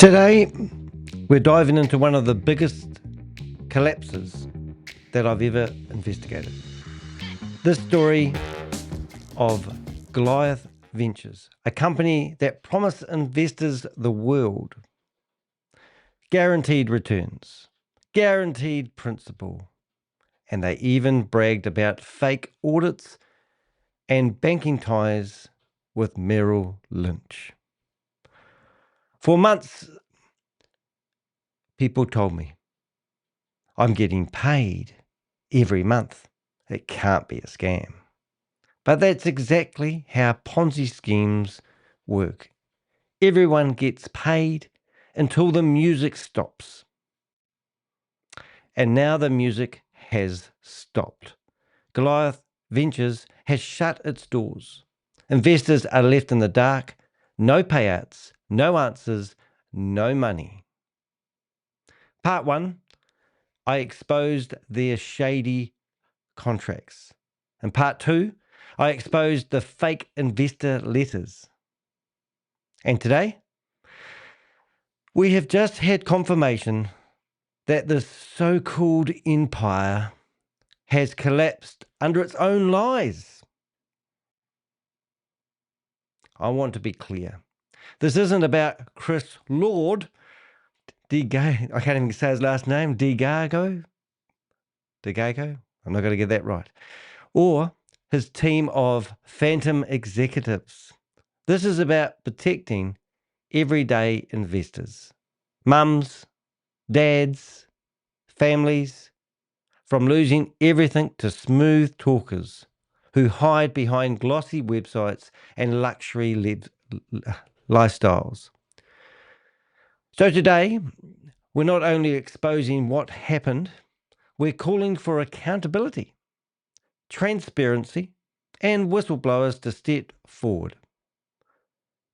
Today, we're diving into one of the biggest collapses that I've ever investigated. This story of Goliath Ventures, a company that promised investors the world. Guaranteed returns, guaranteed principal, and they even bragged about fake audits and banking ties with Merrill Lynch. For months, people told me, I'm getting paid every month. It can't be a scam. But that's exactly how Ponzi schemes work. Everyone gets paid until the music stops. And now the music has stopped. Goliath Ventures has shut its doors. Investors are left in the dark. No payouts, no answers, no money. Part 1, I exposed their shady contracts. And part 2, I exposed the fake investor letters. And today, we have just had confirmation that this so-called empire has collapsed under its own lies. I want to be clear. This isn't about Chris Lord, I can't even say his last name, Delgado? I'm not going to get that right. Or his team of phantom executives. This is about protecting everyday investors, mums, dads, families, from losing everything to smooth talkers who hide behind glossy websites and luxury lifestyles. So today, we're not only exposing what happened, we're calling for accountability, transparency, and whistleblowers to step forward.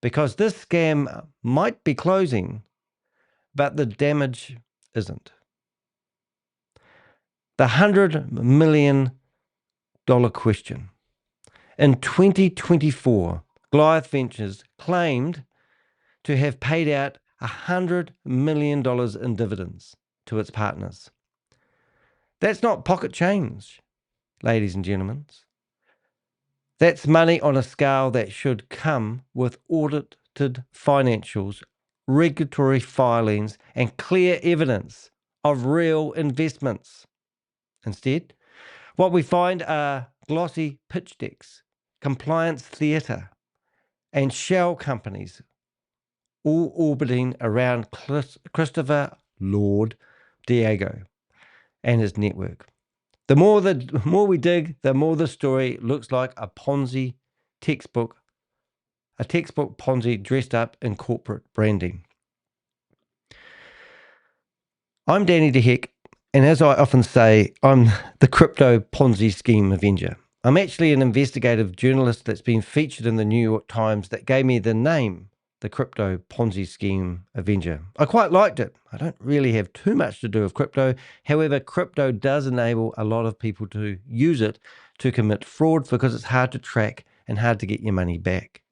Because this scam might be closing, but the damage isn't. The $100 million question. In 2024, Goliath Ventures claimed to have paid out $100 million in dividends to its partners. That's not pocket change, ladies and gentlemen. That's money on a scale that should come with audited financials, regulatory filings, and clear evidence of real investments. Instead, what we find are glossy pitch decks, compliance theatre, and shell companies, all orbiting around Christopher Lord Diego and his network. The more we dig, the more the story looks like a Ponzi textbook, a textbook Ponzi dressed up in corporate branding. I'm Danny DeHeck, and as I often say, I'm the crypto Ponzi scheme avenger. I'm actually an investigative journalist that's been featured in the New York Times that gave me the name, the crypto Ponzi scheme avenger. I quite liked it. I don't really have too much to do with crypto. However, crypto does enable a lot of people to use it to commit fraud because it's hard to track and hard to get your money back.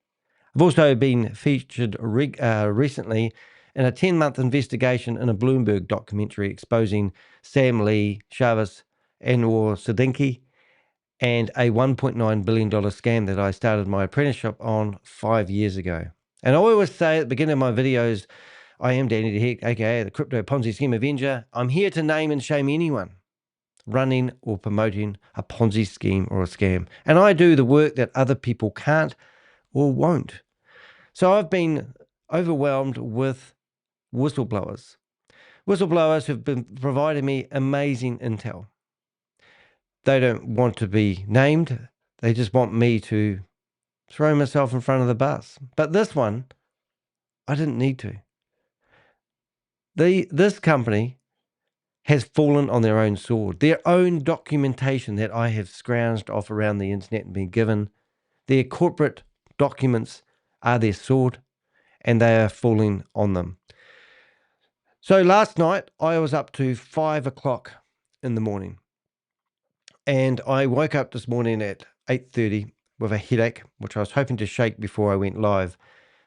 I've also been featured recently in a 10-month investigation in a Bloomberg documentary exposing Sam Lee, Chavez, Anwar Sadinki, and a $1.9 billion scam that I started my apprenticeship on 5 years ago. And I always say at the beginning of my videos, I am Danny DeHeck, aka the Crypto Ponzi Scheme Avenger. I'm here to name and shame anyone running or promoting a Ponzi scheme or a scam. And I do the work that other people can't or won't. So I've been overwhelmed with whistleblowers. Whistleblowers have been providing me amazing intel. They don't want to be named. They just want me to throw myself in front of the bus. But this one, I didn't need to. This company has fallen on their own sword. Their own documentation that I have scrounged off around the internet and been given, their corporate documents are their sword, and they are falling on them. So last night, I was up to 5 o'clock in the morning. And I woke up this morning at 8:30 with a headache, which I was hoping to shake before I went live.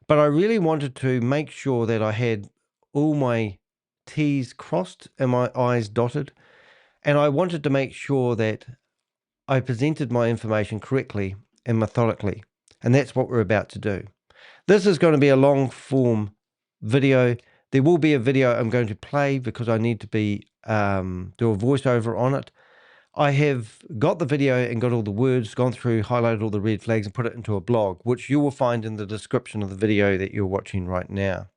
But I really wanted to make sure that I had all my T's crossed and my I's dotted. And I wanted to make sure that I presented my information correctly and methodically. And that's what we're about to do. This is going to be a long form video. There will be a video I'm going to play because I need to do a voiceover on it. I have got the video and got all the words, gone through, highlighted all the red flags and put it into a blog, which you will find in the description of the video that you're watching right now.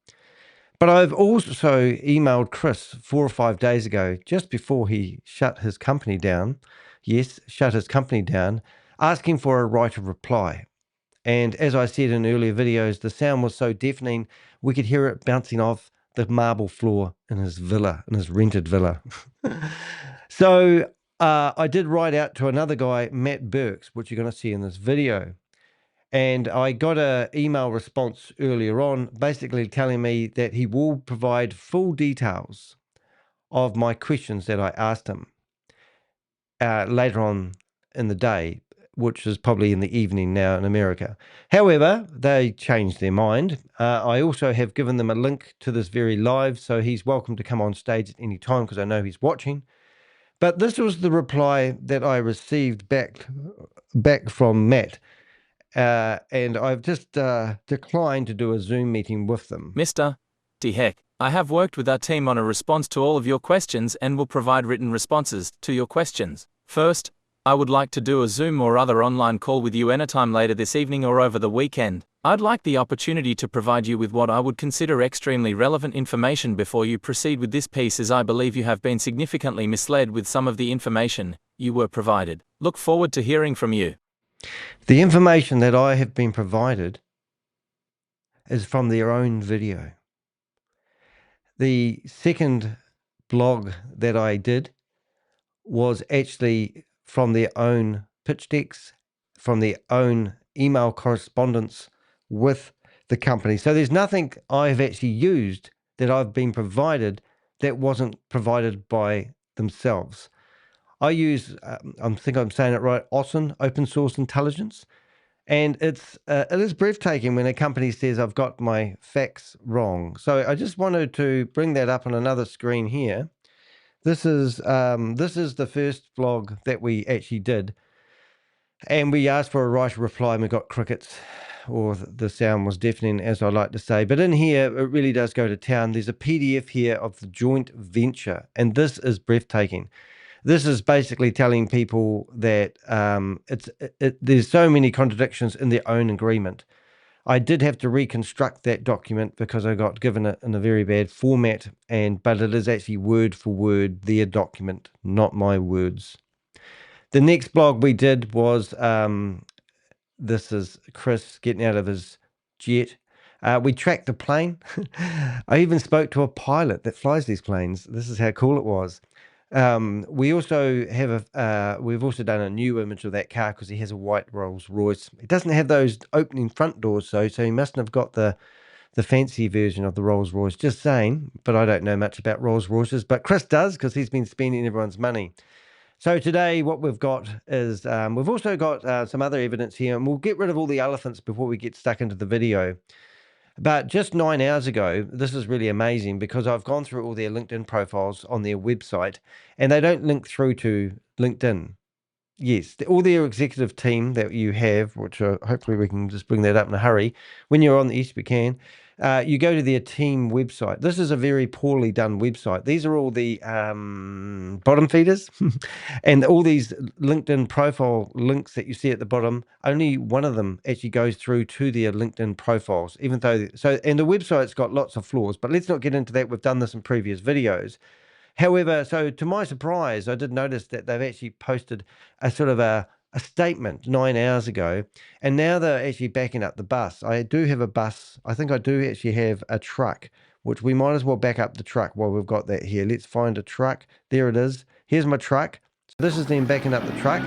But I've also emailed Chris 4 or 5 days ago, just before he shut his company down. Yes, shut his company down, asking for a right of reply. And as I said in earlier videos, the sound was so deafening, we could hear it bouncing off the marble floor in his villa, in his rented villa. So I did write out to another guy, Matt Burks, which you're going to see in this video. And I got an email response earlier on, basically telling me that he will provide full details of my questions that I asked him later on in the day, which is probably in the evening now in America. However, they changed their mind. I also have given them a link to this very live, so he's welcome to come on stage at any time because I know he's watching. But this was the reply that I received back from Matt. And I've just declined to do a Zoom meeting with them. Mr. D. Heck, I have worked with our team on a response to all of your questions and will provide written responses to your questions. First, I would like to do a Zoom or other online call with you anytime later this evening or over the weekend. I'd like the opportunity to provide you with what I would consider extremely relevant information before you proceed with this piece, as I believe you have been significantly misled with some of the information you were provided. Look forward to hearing from you. The information that I have been provided is from their own video. The second blog that I did was actually from their own pitch decks, from their own email correspondence with the company. So there's nothing I've actually used that I've been provided that wasn't provided by themselves. I use, I think I'm saying it right, OSIN, open source intelligence. And it is breathtaking when a company says, I've got my facts wrong. So I just wanted to bring that up on another screen here. This is the first blog that we actually did. And we asked for a right reply and we got crickets, or the sound was deafening, as I like to say. But in here, it really does go to town. There's a PDF here of the joint venture, and this is breathtaking. This is basically telling people that there's so many contradictions in their own agreement. I did have to reconstruct that document because I got given it in a very bad format, but it is actually word for word their document, not my words. The next blog we did was, this is Chris getting out of his jet. We tracked the plane. I even spoke to a pilot that flies these planes. This is how cool it was. We also have we've also done a new image of that car because he has a white Rolls Royce. It doesn't have those opening front doors though, so he mustn't have got the fancy version of the Rolls Royce. Just saying, but I don't know much about Rolls Royces, but Chris does because he's been spending everyone's money. So today what we've got is, we've also got some other evidence here, and we'll get rid of all the elephants before we get stuck into the video. But just 9 hours ago, this is really amazing because I've gone through all their LinkedIn profiles on their website and they don't link through to LinkedIn. Yes, all their executive team that you have, which hopefully we can just bring that up in a hurry. When you're on the East, we can. You go to their team website. This is a very poorly done website. These are all the bottom feeders and all these LinkedIn profile links that you see at the bottom. Only one of them actually goes through to their LinkedIn profiles, even though, and the website's got lots of flaws, but let's not get into that. We've done this in previous videos. However, so to my surprise, I did notice that they've actually posted a sort of a statement 9 hours ago, and now they're actually backing up the bus. I do have a bus. I think I do actually have a truck, which we might as well back up the truck while we've got that here. Let's find a truck. There it is. Here's my truck. So this is them backing up the truck.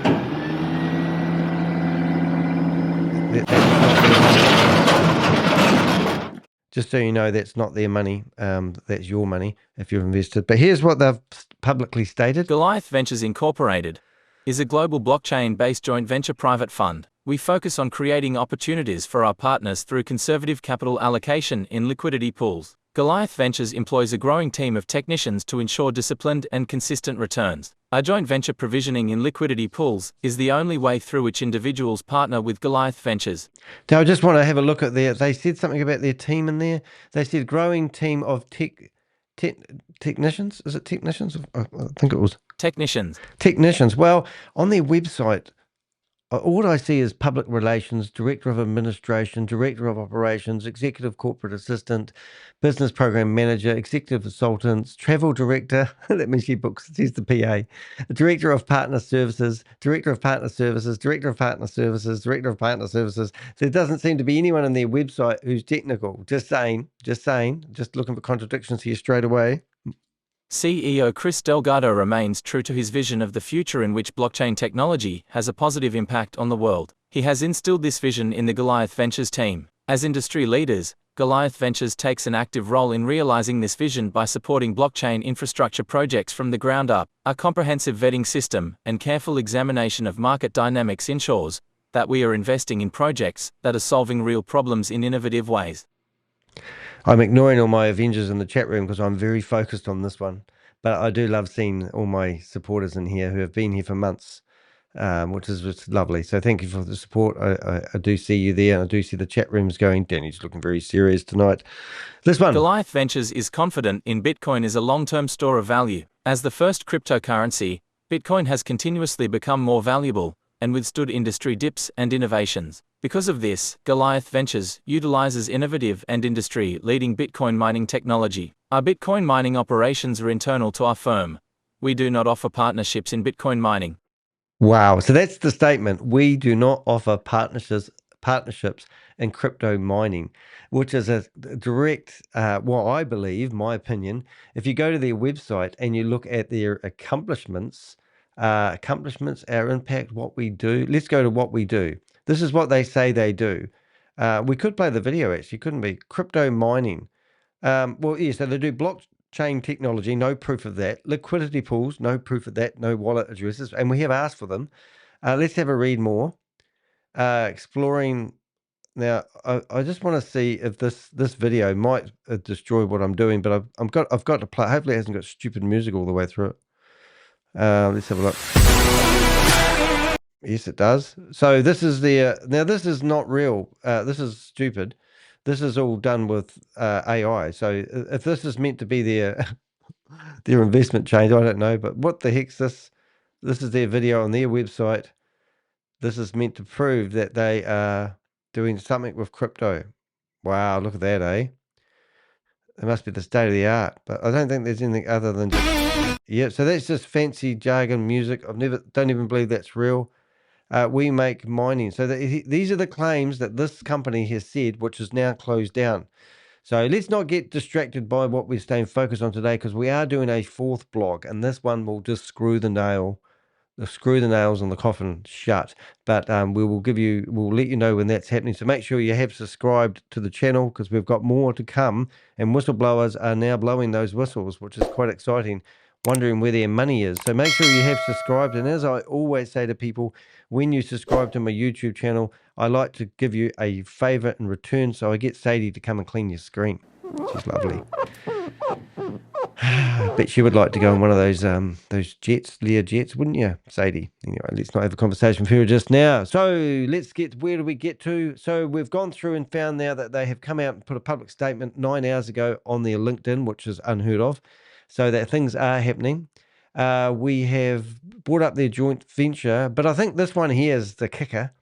Just so you know, that's not their money. That's your money if you've invested. But here's what they've publicly stated. Goliath Ventures Incorporated is a global blockchain-based joint venture private fund. We focus on creating opportunities for our partners through conservative capital allocation in liquidity pools. Goliath Ventures employs a growing team of technicians to ensure disciplined and consistent returns. Our joint venture provisioning in liquidity pools is the only way through which individuals partner with Goliath Ventures. Now, I just want to have a look at they said something about their team in there. They said growing team of technicians. Is it technicians? I think it was Technicians. technicians. Well, on their website, all I see is public relations, director of administration, director of operations, executive corporate assistant, business program manager, executive consultants, travel director. That means she books, she's the PA, director of partner services, director of partner services, director of partner services, director of partner services. So there doesn't seem to be anyone on their website who's technical. Just saying, just looking for contradictions here straight away. CEO Chris Delgado remains true to his vision of the future in which blockchain technology has a positive impact on the world. He has instilled this vision in the Goliath Ventures team. As industry leaders, Goliath Ventures takes an active role in realizing this vision by supporting blockchain infrastructure projects from the ground up. Our comprehensive vetting system and careful examination of market dynamics ensures that we are investing in projects that are solving real problems in innovative ways. I'm ignoring all my Avengers in the chat room because I'm very focused on this one. But I do love seeing all my supporters in here who have been here for months, which is just lovely. So thank you for the support. I do see you there, and I do see the chat rooms going. Danny's looking very serious tonight. This one. Goliath Ventures is confident in Bitcoin as a long-term store of value. As the first cryptocurrency, Bitcoin has continuously become more valuable and withstood industry dips and innovations. Because of this, Goliath Ventures utilizes innovative and industry-leading Bitcoin mining technology. Our Bitcoin mining operations are internal to our firm. We do not offer partnerships in Bitcoin mining. Wow. So that's the statement. We do not offer partnerships in crypto mining, which is a direct, well, I believe, my opinion, if you go to their website and you look at their accomplishments, our impact, what we do. Let's go to what we do. This is what they say they do. We could play the video, actually, couldn't we? Crypto mining. Well, yeah, so they do blockchain technology, no proof of that. Liquidity pools, no proof of that, no wallet addresses, and we have asked for them. Let's have a read more. Exploring. Now, I just want to see if this video might destroy what I'm doing, but I've got to play. Hopefully, it hasn't got stupid music all the way through it. Let's have a look. Yes, it does. So this is now this is not real. This is stupid. This is all done with AI. So if this is meant to be their their investment change, I don't know. But what the heck's this? This is their video on their website. This is meant to prove that they are doing something with crypto. Wow, look at that, eh? It must be the state of the art. But I don't think there's anything other than just, yeah. So that's just fancy jargon music. Don't even believe that's real. We make mining. So these are the claims that this company has said, which is now closed down. So let's not get distracted by what we're staying focused on today, because we are doing a fourth blog, and this one will just screw the nails on the coffin shut. But we'll let you know when that's happening. So make sure you have subscribed to the channel, because we've got more to come, and whistleblowers are now blowing those whistles, which is quite exciting, wondering where their money is. So make sure you have subscribed. And as I always say to people, when you subscribe to my YouTube channel, I like to give you a favor in return. So I get Sadie to come and clean your screen. She's lovely. I bet she would like to go on one of those jets, Lear jets, wouldn't you, Sadie? Anyway, let's not have a conversation with her just now. So where do we get to? So we've gone through and found now that they have come out and put a public statement 9 hours ago on their LinkedIn, which is unheard of. So that things are happening. We have brought up their joint venture, but I think this one here is the kicker.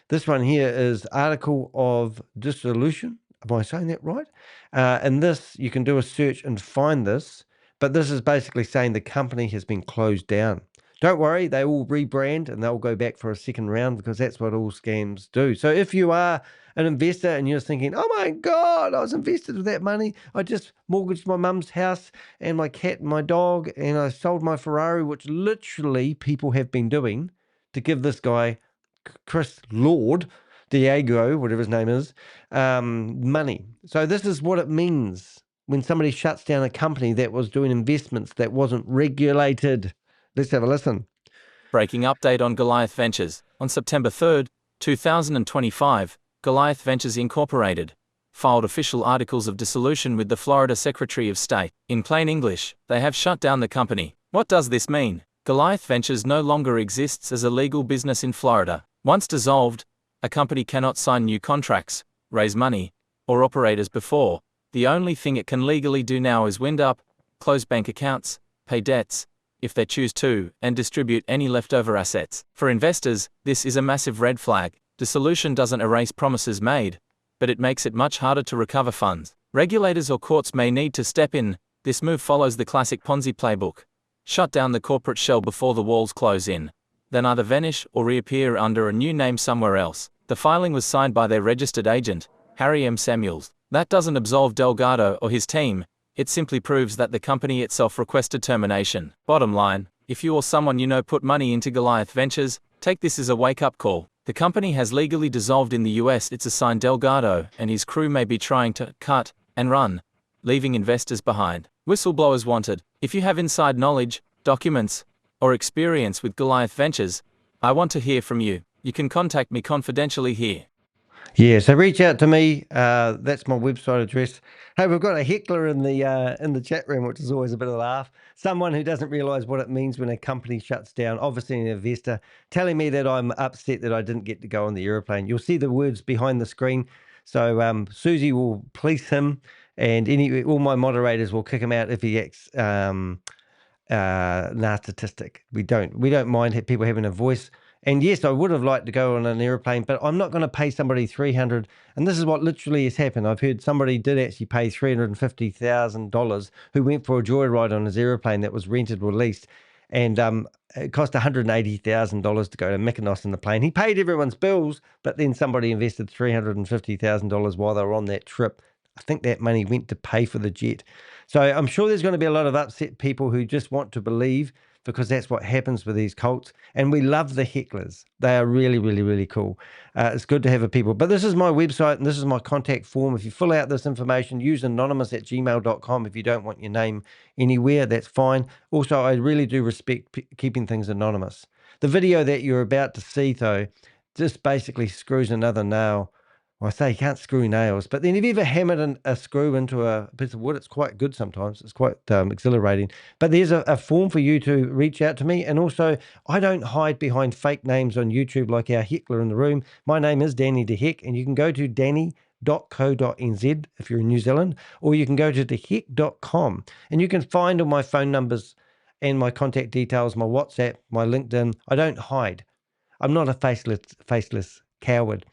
This one here is article of dissolution. Am I saying that right? And this, you can do a search and find this, but this is basically saying the company has been closed down. Don't worry, they will rebrand and they'll go back for a second round, because that's what all scams do. So if you are an investor and you're thinking, oh my God, I was invested with that money. I just mortgaged my mum's house and my cat and my dog, and I sold my Ferrari, which literally people have been doing to give this guy, Chris Lord, Diego, whatever his name is, money. So this is what it means when somebody shuts down a company that was doing investments that wasn't regulated. Let's have a listen. Breaking update on Goliath Ventures. On September 3rd, 2025, Goliath Ventures Incorporated, filed official articles of dissolution with the Florida Secretary of State. In plain English, they have shut down the company. What does this mean? Goliath Ventures no longer exists as a legal business in Florida. Once dissolved, a company cannot sign new contracts, raise money, or operate as before. The only thing it can legally do now is wind up, close bank accounts, pay debts, if they choose to, and distribute any leftover assets. For investors, this is a massive red flag. Dissolution doesn't erase promises made, but it makes it much harder to recover funds. Regulators or courts may need to step in. This move follows the classic Ponzi playbook. Shut down the corporate shell before the walls close in, then either vanish or reappear under a new name somewhere else. The filing was signed by their registered agent, Harry M. Samuels. That doesn't absolve Delgado or his team, it simply proves that the company itself requested termination. Bottom line, if you or someone you know put money into Goliath Ventures, take this as a wake-up call. The company has legally dissolved in the US. It's a sign Delgado and his crew may be trying to cut and run, leaving investors behind. Whistleblowers wanted. If you have inside knowledge, documents, or experience with Goliath Ventures, I want to hear from you. You can contact me confidentially here. Yeah, so reach out to me. That's my website address. Hey, we've got a heckler in the chat room, which is always a bit of a laugh. Someone who doesn't realise what it means when a company shuts down, obviously an investor, telling me that I'm upset that I didn't get to go on the aeroplane. You'll see the words behind the screen. So Susie will police him, and all my moderators will kick him out if he acts narcissistic. We don't mind people having a voice. And yes, I would have liked to go on an aeroplane, but I'm not going to pay somebody $300. And this is what literally has happened. I've heard somebody did actually pay $350,000 who went for a joyride on his aeroplane that was rented or leased. And it cost $180,000 to go to Mykonos in the plane. He paid everyone's bills, but then somebody invested $350,000 while they were on that trip. I think that money went to pay for the jet. So I'm sure there's going to be a lot of upset people who just want to believe, because that's what happens with these cults. And we love the hecklers. They are really, really, really cool. It's good to have a people. But this is my website and this is my contact form. If you fill out this information, use anonymous@gmail.com. If you don't want your name anywhere, that's fine. Also, I really do respect keeping things anonymous. The video that you're about to see, though, just basically screws another nail. Well, I say you can't screw nails, but then if you ever hammered a screw into a piece of wood, it's quite good sometimes. It's quite exhilarating. But there's a form for you to reach out to me. And also, I don't hide behind fake names on YouTube like our heckler in the room. My name is Danny the Heck, and you can go to danny.co.nz if you're in New Zealand, or you can go to theheck.com, and you can find all my phone numbers and my contact details, my WhatsApp, my LinkedIn. I don't hide. I'm not a faceless coward.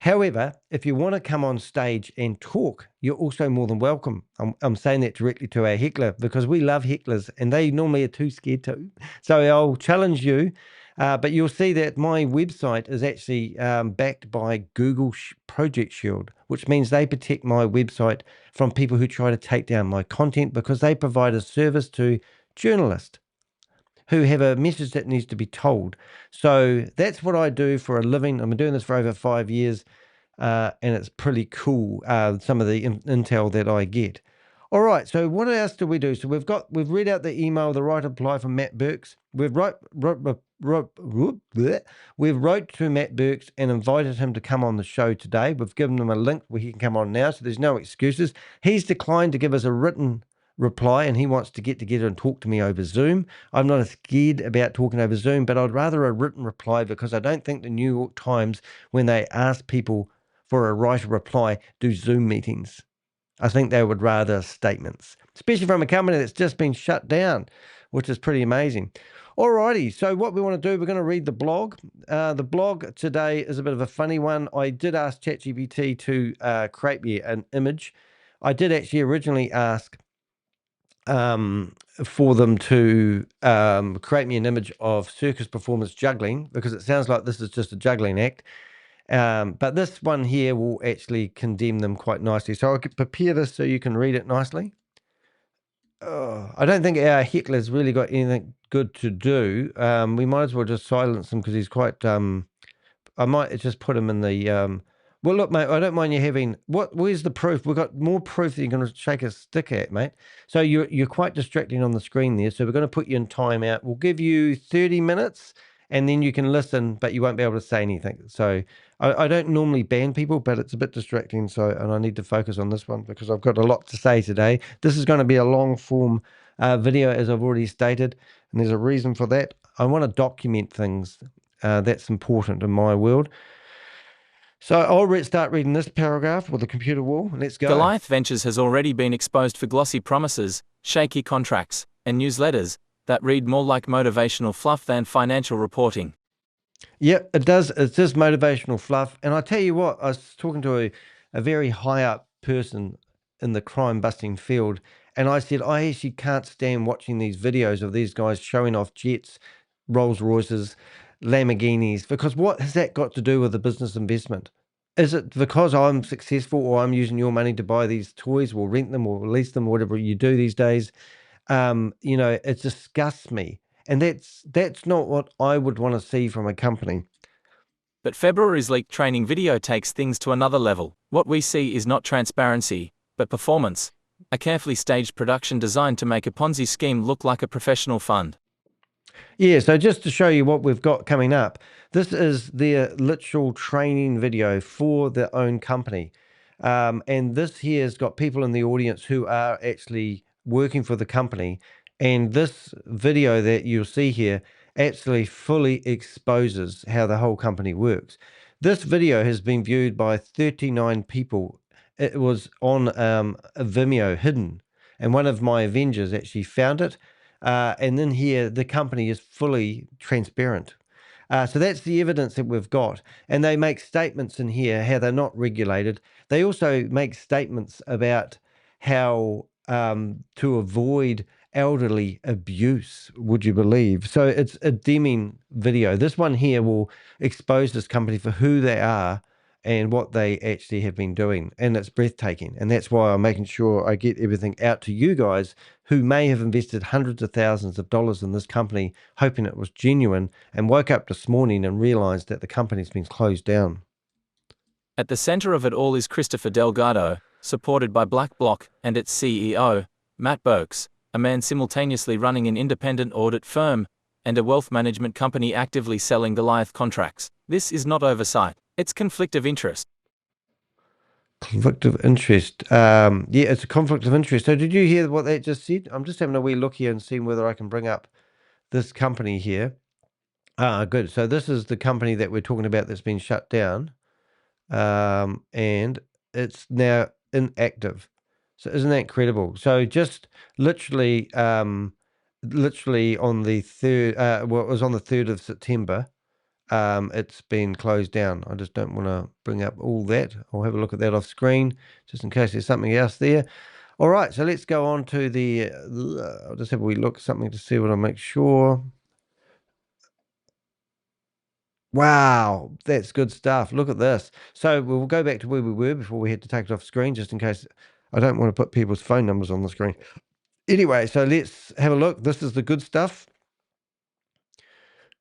However, if you want to come on stage and talk, you're also more than welcome. I'm saying that directly to our heckler because we love hecklers and they normally are too scared to. So I'll challenge you, but you'll see that my website is actually backed by Google Project Shield, which means they protect my website from people who try to take down my content because they provide a service to journalists who have a message that needs to be told. So that's what I do for a living. I've been doing this for over 5 years, and it's pretty cool, some of the intel that I get. All right, so what else do we do? So we've read out the email, the right reply from Matt Burks. We've wrote to Matt Burks and invited him to come on the show today. We've given him a link where he can come on now, so there's no excuses. He's declined to give us a written reply, and he wants to get together and talk to me over Zoom. I'm not scared about talking over Zoom, but I'd rather a written reply because I don't think the New York Times, when they ask people for a right reply, do Zoom meetings. I think they would rather statements, especially from a company that's just been shut down, which is pretty amazing. Alrighty, so what we want to do, we're going to read the blog. The blog today is a bit of a funny one. I did ask ChatGPT to create me an image. I did actually originally ask for them to create me an image of circus performers juggling, because it sounds like this is just a juggling act. But this one here will actually condemn them quite nicely. So I'll prepare this so you can read it nicely. I don't think our heckler's really got anything good to do. We might as well just silence him because he's quite... I might just put him in the... well, look, mate, I don't mind you having... Where's the proof? We've got more proof that you're going to shake a stick at, mate. So you're quite distracting on the screen there. So we're going to put you in timeout. We'll give you 30 minutes and then you can listen, but you won't be able to say anything. So I don't normally ban people, but it's a bit distracting. And I need to focus on this one because I've got a lot to say today. This is going to be a long form video, as I've already stated, and there's a reason for that. I want to document things that's important in my world. So I'll start reading this paragraph with the computer wall. Let's go. Goliath Ventures has already been exposed for glossy promises, shaky contracts, and newsletters that read more like motivational fluff than financial reporting. Yep, it does. It's just motivational fluff. And I tell you what, I was talking to a very high up person in the crime busting field, and I said, I actually can't stand watching these videos of these guys showing off jets, Rolls Royces, Lamborghinis, because what has that got to do with a business investment? Is it because I'm successful or I'm using your money to buy these toys or rent them or lease them or whatever you do these days? It disgusts me. And that's not what I would want to see from a company. But February's leaked training video takes things to another level. What we see is not transparency, but performance. A carefully staged production designed to make a Ponzi scheme look like a professional fund. Yeah, so just to show you what we've got coming up, this is their literal training video for their own company. And this here has got people in the audience who are actually working for the company. And this video that you'll see here actually fully exposes how the whole company works. This video has been viewed by 39 people. It was on Vimeo hidden, and one of my Avengers actually found it. And then here, the company is fully transparent. So that's the evidence that we've got. And they make statements in here how they're not regulated. They also make statements about how to avoid elderly abuse, would you believe? So it's a Deming video. This one here will expose this company for who they are and what they actually have been doing. And it's breathtaking. And that's why I'm making sure I get everything out to you guys who may have invested hundreds of thousands of dollars in this company, hoping it was genuine, and woke up this morning and realized that the company's been closed down. At the center of it all is Christopher Delgado, supported by BlackBlock and its CEO, Matt Burks, a man simultaneously running an independent audit firm and a wealth management company actively selling Goliath contracts. This is not oversight, it's conflict of interest. Conflict of interest. Yeah, it's a conflict of interest. So did you hear what that just said? I'm just having a wee look here and seeing whether I can bring up this company here. Good. So this is the company that we're talking about that's been shut down. And it's now inactive. So isn't that incredible? So just literally on the 3rd, it was on the 3rd of September, it's been closed down. I just don't want to bring up all that. I'll have a look at that off screen, just in case there's something else there. All right, so let's go on to the, I'll just have a wee look at something to see what I make sure. Wow, that's good stuff. Look at this. So we'll go back to where we were before we had to take it off screen, just in case I don't want to put people's phone numbers on the screen. Anyway, so let's have a look. This is the good stuff.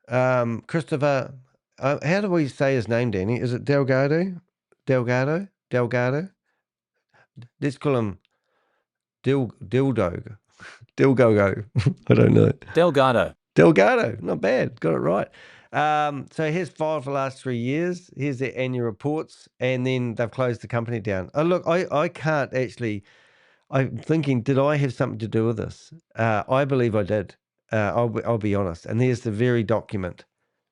Christopher, how do we say his name, Danny? Is it Delgado? Delgado? Let's call him Dildo. Dilgogo. I don't know. Delgado. Not bad. Got it right. So here's filed for the last 3 years. Here's their annual reports, and then they've closed the company down. Oh, look, I can't actually. I'm thinking, did I have something to do with this? I believe I did. I'll be honest. And there's the very document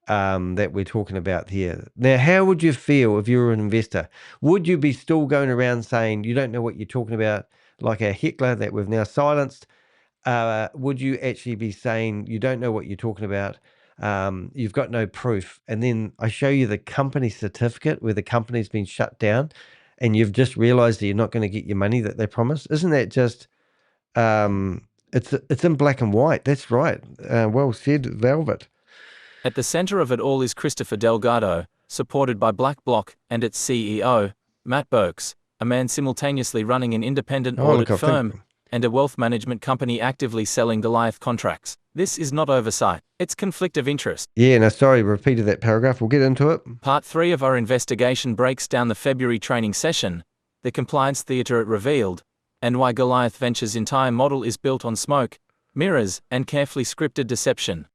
that we're talking about here. Now, how would you feel if you were an investor? Would you be still going around saying you don't know what you're talking about, like our heckler that we've now silenced? Would you actually be saying you don't know what you're talking about? You've got no proof. And then I show you the company certificate where the company's been shut down and you've just realized that you're not going to get your money that they promised. Isn't that just, it's in black and white. That's right. Well said, Velvet. At the center of it all is Christopher Delgado, supported by BlackBlock and its CEO, Matt Burks, a man simultaneously running an independent audit firm and a wealth management company actively selling Goliath contracts. This is not oversight, it's conflict of interest. Yeah, no, sorry, repeated that paragraph. We'll get into it. Part 3 of our investigation breaks down the February training session, the compliance theater it revealed, and why Goliath Ventures' entire model is built on smoke, mirrors, and carefully scripted deception.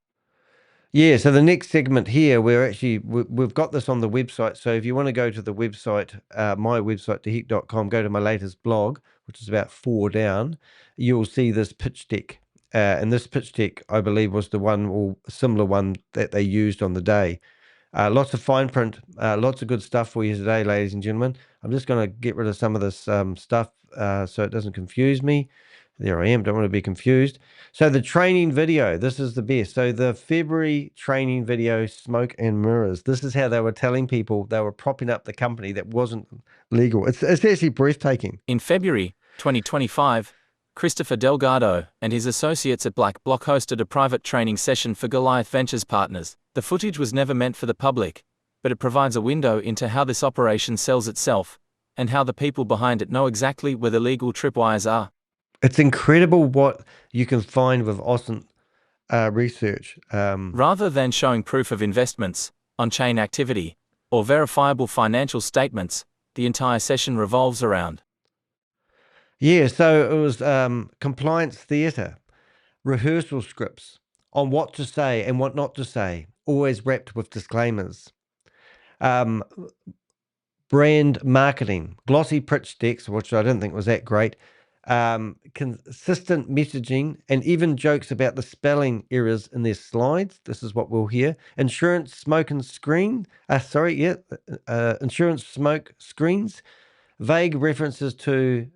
Yeah, so the next segment here, we've got this on the website. So if you want to go to the website, my website, theheck.com, go to my latest blog, which is about 4 down, you'll see this pitch deck. And this pitch deck, I believe, was the one or similar one that they used on the day. Lots of fine print, lots of good stuff for you today, ladies and gentlemen. I'm just going to get rid of some of this stuff so it doesn't confuse me. There I am, don't want to be confused. So the training video, this is the best. So the February training video, Smoke and Mirrors. This is how they were telling people they were propping up the company that wasn't legal. It's actually breathtaking. In February 2025, Christopher Delgado and his associates at BlackBlock hosted a private training session for Goliath Ventures partners. The footage was never meant for the public, but it provides a window into how this operation sells itself and how the people behind it know exactly where the legal tripwires are. It's incredible what you can find with awesome research. Rather than showing proof of investments, on-chain activity, or verifiable financial statements, the entire session revolves around. Yeah, so it was compliance theatre, rehearsal scripts on what to say and what not to say, always wrapped with disclaimers. Brand marketing, glossy pitch decks, which I didn't think was that great, consistent messaging, and even jokes about the spelling errors in their slides. This is what we'll hear. Insurance smoke and screen. Insurance smoke screens. Vague references to.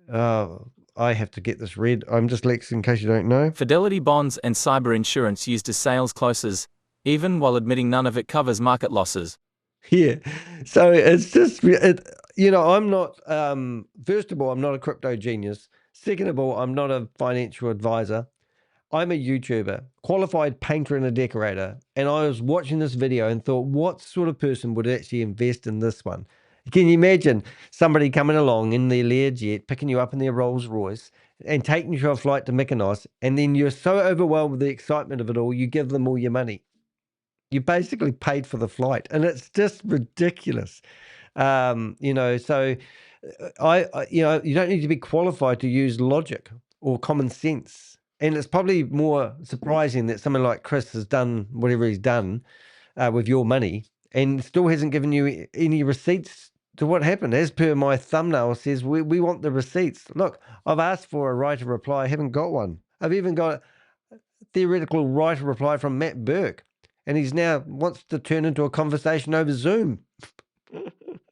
I have to get this read. I'm dyslexic in case you don't know. Fidelity bonds and cyber insurance used as sales clauses, even while admitting none of it covers market losses. Yeah. So it's just, I'm not, first of all, I'm not a crypto genius. Second of all, I'm not a financial advisor. I'm a YouTuber, qualified painter and a decorator. And I was watching this video and thought, what sort of person would actually invest in this one? Can you imagine somebody coming along in their Learjet, picking you up in their Rolls Royce and taking you to a flight to Mykonos, and then you're so overwhelmed with the excitement of it all, you give them all your money. You basically paid for the flight, and it's just ridiculous. So you don't need to be qualified to use logic or common sense. And it's probably more surprising that someone like Chris has done whatever he's done with your money and still hasn't given you any receipts to what happened. As per my thumbnail says, we want the receipts. Look, I've asked for a right of reply. I haven't got one. I've even got a theoretical right of reply from Matt Burks. And he's now wants to turn into a conversation over Zoom.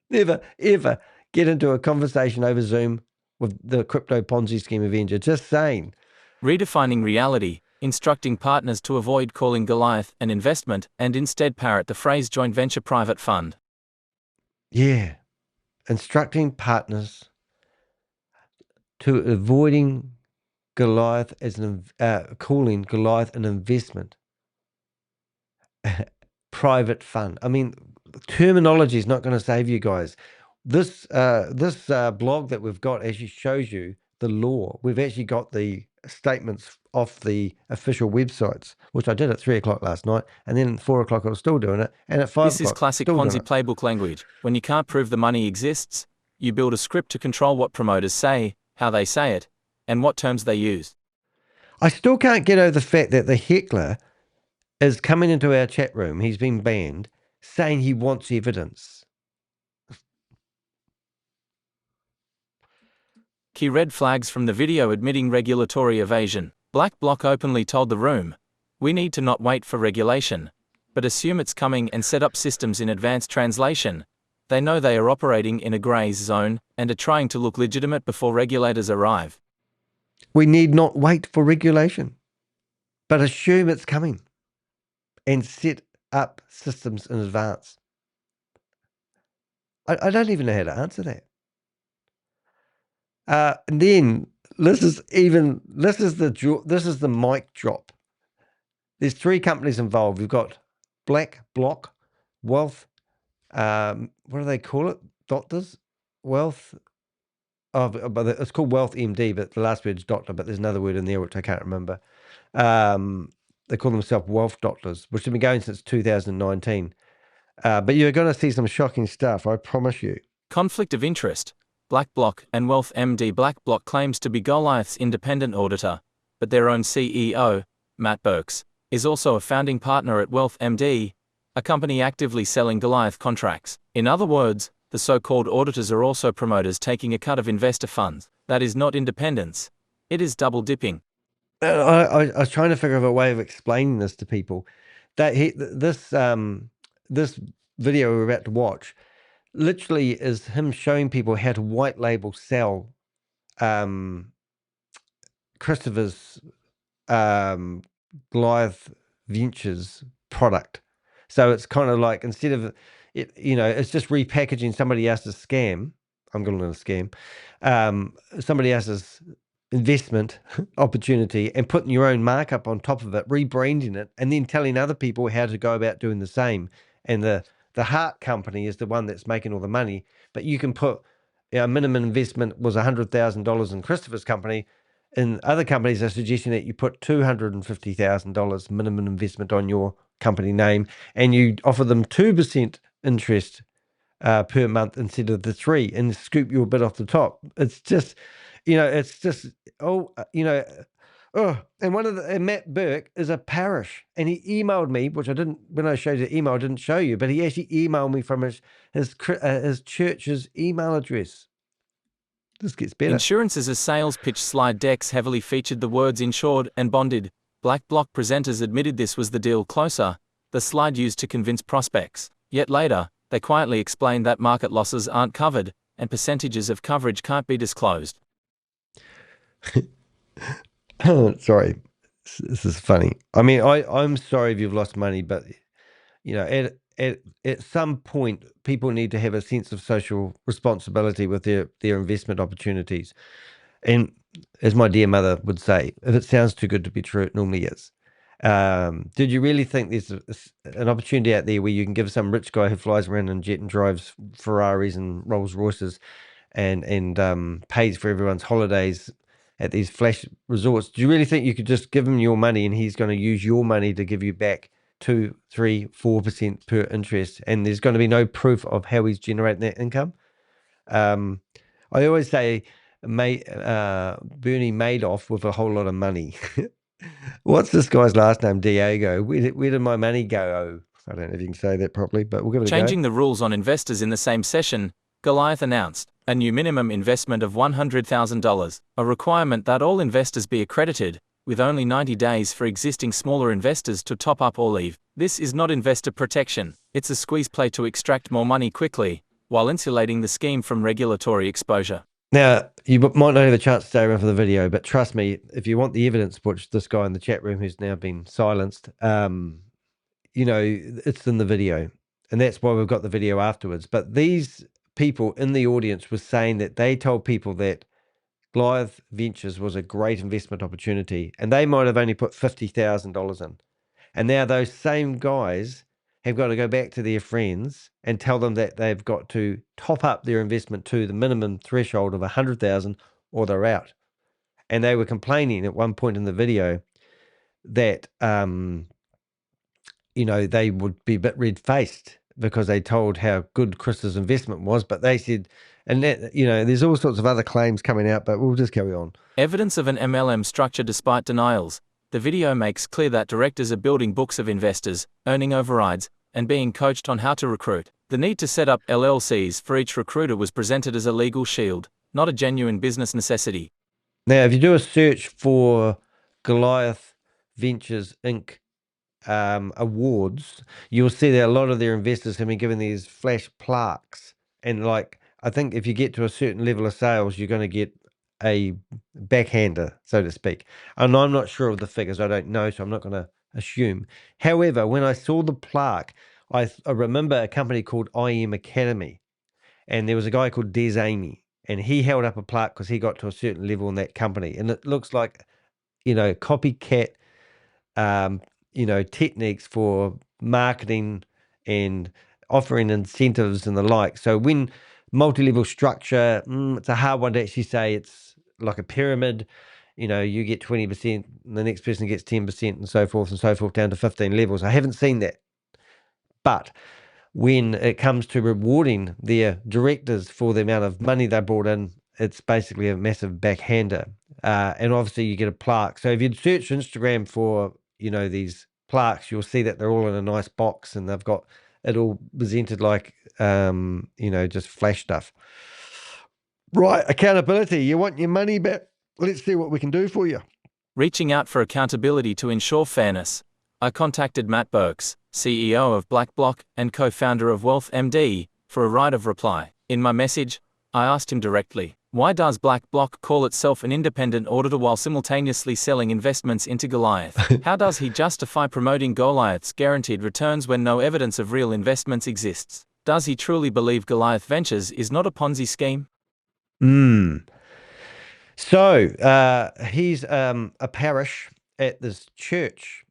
Never, ever get into a conversation over Zoom with the crypto Ponzi scheme Avenger. Just saying. Redefining reality, instructing partners to avoid calling Goliath an investment and instead parrot the phrase joint venture private fund. Yeah. Instructing partners to avoiding Goliath as calling Goliath an investment. Private fund. I mean, terminology is not going to save you guys. This blog that we've got actually shows you the law. We've actually got the statements off the official websites, which I did at 3 o'clock last night, and then at 4 o'clock I was still doing it, and at 5 o'clock. This is classic Ponzi playbook language. When you can't prove the money exists, you build a script to control what promoters say, how they say it, and what terms they use. I still can't get over the fact that the heckler is coming into our chat room, he's been banned, saying he wants evidence. Key red flags from the video admitting regulatory evasion. BlackBlock openly told the room, "We need to not wait for regulation, but assume it's coming and set up systems in advanced translation." They know they are operating in a grey zone and are trying to look legitimate before regulators arrive. We need not wait for regulation, but assume it's coming and set up systems in advance. I don't even know how to answer that. And then this is the mic drop. There's 3 companies involved. We've got BlackBlock, Wealth, what do they call it? Doctors, Wealth. Oh, but it's called WealthMD, but the last word's doctor. But there's another word in there which I can't remember. They call themselves Wealth Doctors, which have been going since 2019. But you're going to see some shocking stuff, I promise you. Conflict of interest. BlackBlock and WealthMD. BlackBlock claims to be Goliath's independent auditor, but their own CEO, Matt Burks, is also a founding partner at WealthMD, a company actively selling Goliath contracts. In other words, the so-called auditors are also promoters taking a cut of investor funds. That is not independence. It is double dipping. I was trying to figure out a way of explaining this to people. That this video we're about to watch literally is him showing people how to white label sell Christopher's Goliath Ventures product. So it's kind of like, instead of it, it's just repackaging somebody else's scam. I'm calling it a scam. Somebody else's investment opportunity, and putting your own markup on top of it, rebranding it, and then telling other people how to go about doing the same. And the heart company is the one that's making all the money, but you can put, minimum investment was $100,000 in Christopher's company. In other companies are suggesting that you put $250,000 minimum investment on your company name, and you offer them 2% interest per month instead of the 3%, and scoop your bit off the top. It's just, it's just, and and Matt Burke is a parish, and he emailed me, which I didn't, when I showed you the email, I didn't show you, but he actually emailed me from his church's email address. This gets better. Insurance's sales pitch slide decks heavily featured the words insured and bonded. BlackBlock presenters admitted this was the deal closer, the slide used to convince prospects. Yet later, they quietly explained that market losses aren't covered, and percentages of coverage can't be disclosed. Sorry, this is funny. I mean, I'm sorry if you've lost money, but at some point, people need to have a sense of social responsibility with their investment opportunities. And as my dear mother would say, if it sounds too good to be true, it normally is. Did you really think there's an opportunity out there where you can give some rich guy who flies around in jet and drives Ferraris and Rolls Royces and pays for everyone's holidays at these flash resorts? Do you really think you could just give him your money and he's going to use your money to give you back 2, 3, 4% per interest, and there's going to be no proof of how he's generating that income? I always say, Bernie Madoff with a whole lot of money. What's this guy's last name? Diego. Where did my money go? I don't know if you can say that properly, but we'll give it a go. Changing the rules on investors in the same session, Goliath announced a new minimum investment of $100,000, a requirement that all investors be accredited, with only 90 days for existing smaller investors to top up or leave. This is not investor protection, it's a squeeze play to extract more money quickly, while insulating the scheme from regulatory exposure. Now, you might not have a chance to stay around for the video, but trust me, if you want the evidence, which this guy in the chat room who's now been silenced, it's in the video. And that's why we've got the video afterwards. But these people in the audience were saying that they told people that Goliath Ventures was a great investment opportunity, and they might have only put $50,000 in. And now those same guys have got to go back to their friends and tell them that they've got to top up their investment to the minimum threshold of 100,000 or they're out. And they were complaining at one point in the video that, they would be a bit red-faced because they told how good Chris's investment was, but they said, and that, there's all sorts of other claims coming out, but we'll just carry on. Evidence of an MLM structure despite denials. The video makes clear that directors are building books of investors, earning overrides, and being coached on how to recruit. The need to set up LLCs for each recruiter was presented as a legal shield, not a genuine business necessity. Now, if you do a search for Goliath Ventures Inc. Awards, you'll see that a lot of their investors have been given these flash plaques. And I think if you get to a certain level of sales, you're going to get a backhander, so to speak. And I'm not sure of the figures. I don't know, so I'm not going to assume. However, when I saw the plaque, I remember a company called IM Academy, and there was a guy called Des Amy, and he held up a plaque because he got to a certain level in that company. And it looks like, copycat, techniques for marketing and offering incentives and the like. So when multi-level structure, it's a hard one to actually say. It's like a pyramid. You get 20%, the next person gets 10%, and so forth, down to 15 levels. I haven't seen that. But when it comes to rewarding their directors for the amount of money they brought in, it's basically a massive backhander. And obviously you get a plaque. So if you'd search Instagram for, these plaques, you'll see that they're all in a nice box and they've got it all presented like, just flash stuff. Right, accountability. You want your money back? Let's see what we can do for you. Reaching out for accountability to ensure fairness. I contacted Matt Burks, CEO of BlackBlock and co-founder of WealthMD, for a right of reply. In my message, I asked him directly, why does BlackBlock call itself an independent auditor while simultaneously selling investments into Goliath? How does he justify promoting Goliath's guaranteed returns when no evidence of real investments exists? Does he truly believe Goliath Ventures is not a Ponzi scheme? So he's a parish at this church.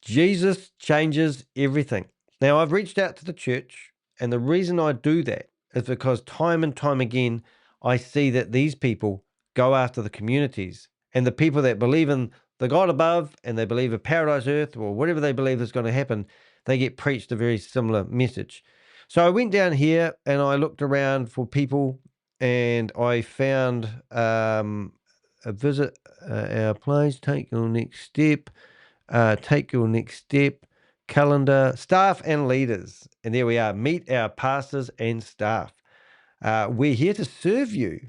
Jesus changes everything. Now, I've reached out to the church, and the reason I do that is because time and time again, I see that these people go after the communities and the people that believe in the God above and they believe in paradise earth or whatever they believe is going to happen, they get preached a very similar message. So I went down here and I looked around for people and I found a visit our place, take your next step, calendar, staff and leaders. And there we are, meet our pastors and staff. We're here to serve you.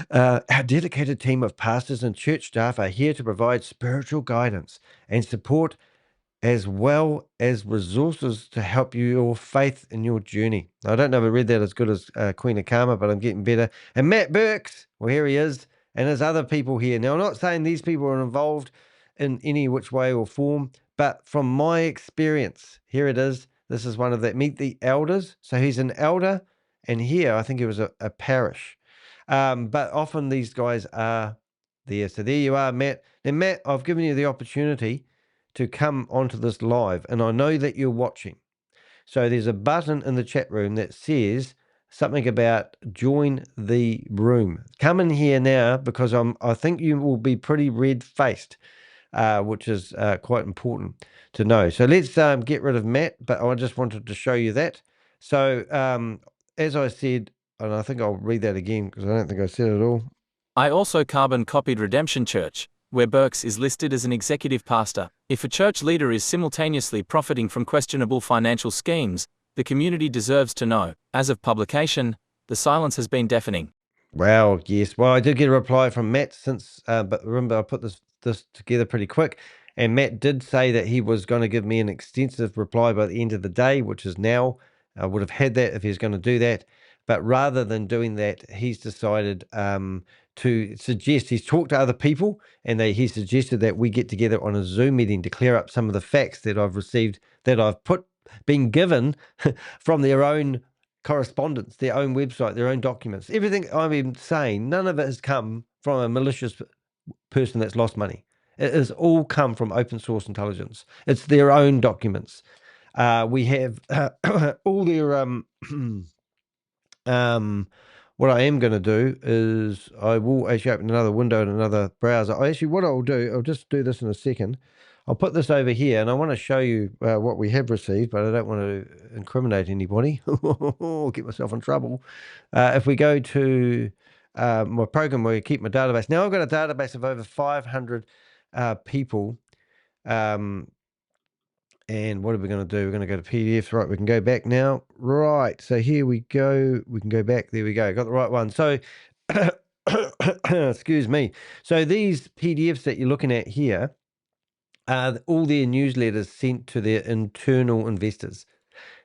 Our dedicated team of pastors and church staff are here to provide spiritual guidance and support as well as resources to help your faith in your journey. I don't know if I read that as good as Queen of Karma, but I'm getting better. And Matt Burks, well, here he is, and there's other people here. Now, I'm not saying these people are involved in any which way or form, but from my experience, here it is. This is one of that. Meet the elders. So he's an elder, and here I think it was a parish. But often these guys are there. So there you are, Matt. Now, Matt, I've given you the opportunity to come onto this live, and I know that you're watching. So there's a button in the chat room that says something about join the room. Come in here now because I think you will be pretty red-faced, which is quite important to know. So let's get rid of Matt, but I just wanted to show you that. So as I said, and I think I'll read that again because I don't think I said it all. I also carbon copied Redemption Church, where Burks is listed as an executive pastor. If a church leader is simultaneously profiting from questionable financial schemes, the community deserves to know. As of publication, the silence has been deafening. Wow, yes. Well, I did get a reply from Matt since, but remember I put this together pretty quick, and Matt did say that he was going to give me an extensive reply by the end of the day, which is now. I would have had that if he's going to do that, but rather than doing that, he's decided to suggest, he's talked to other people, and he suggested that we get together on a Zoom meeting to clear up some of the facts that I've received, that I've been given from their own correspondence, their own website, their own documents. Everything I've been saying, none of it has come from a malicious person that's lost money. It has all come from open source intelligence. It's their own documents. We have all their what I am going to do is I will actually open another window in another browser. What I'll do, I'll just do this in a second. I'll put this over here, and I want to show you what we have received, but I don't want to incriminate anybody. Get myself in trouble. If we go to my program where I keep my database. Now I've got a database of over 500 people. And what are we going to do? We're going to go to PDFs. Right, we can go back now. Right, so here we go. We can go back. There we go. Got the right one. So, excuse me. So these PDFs that you're looking at here are all their newsletters sent to their internal investors.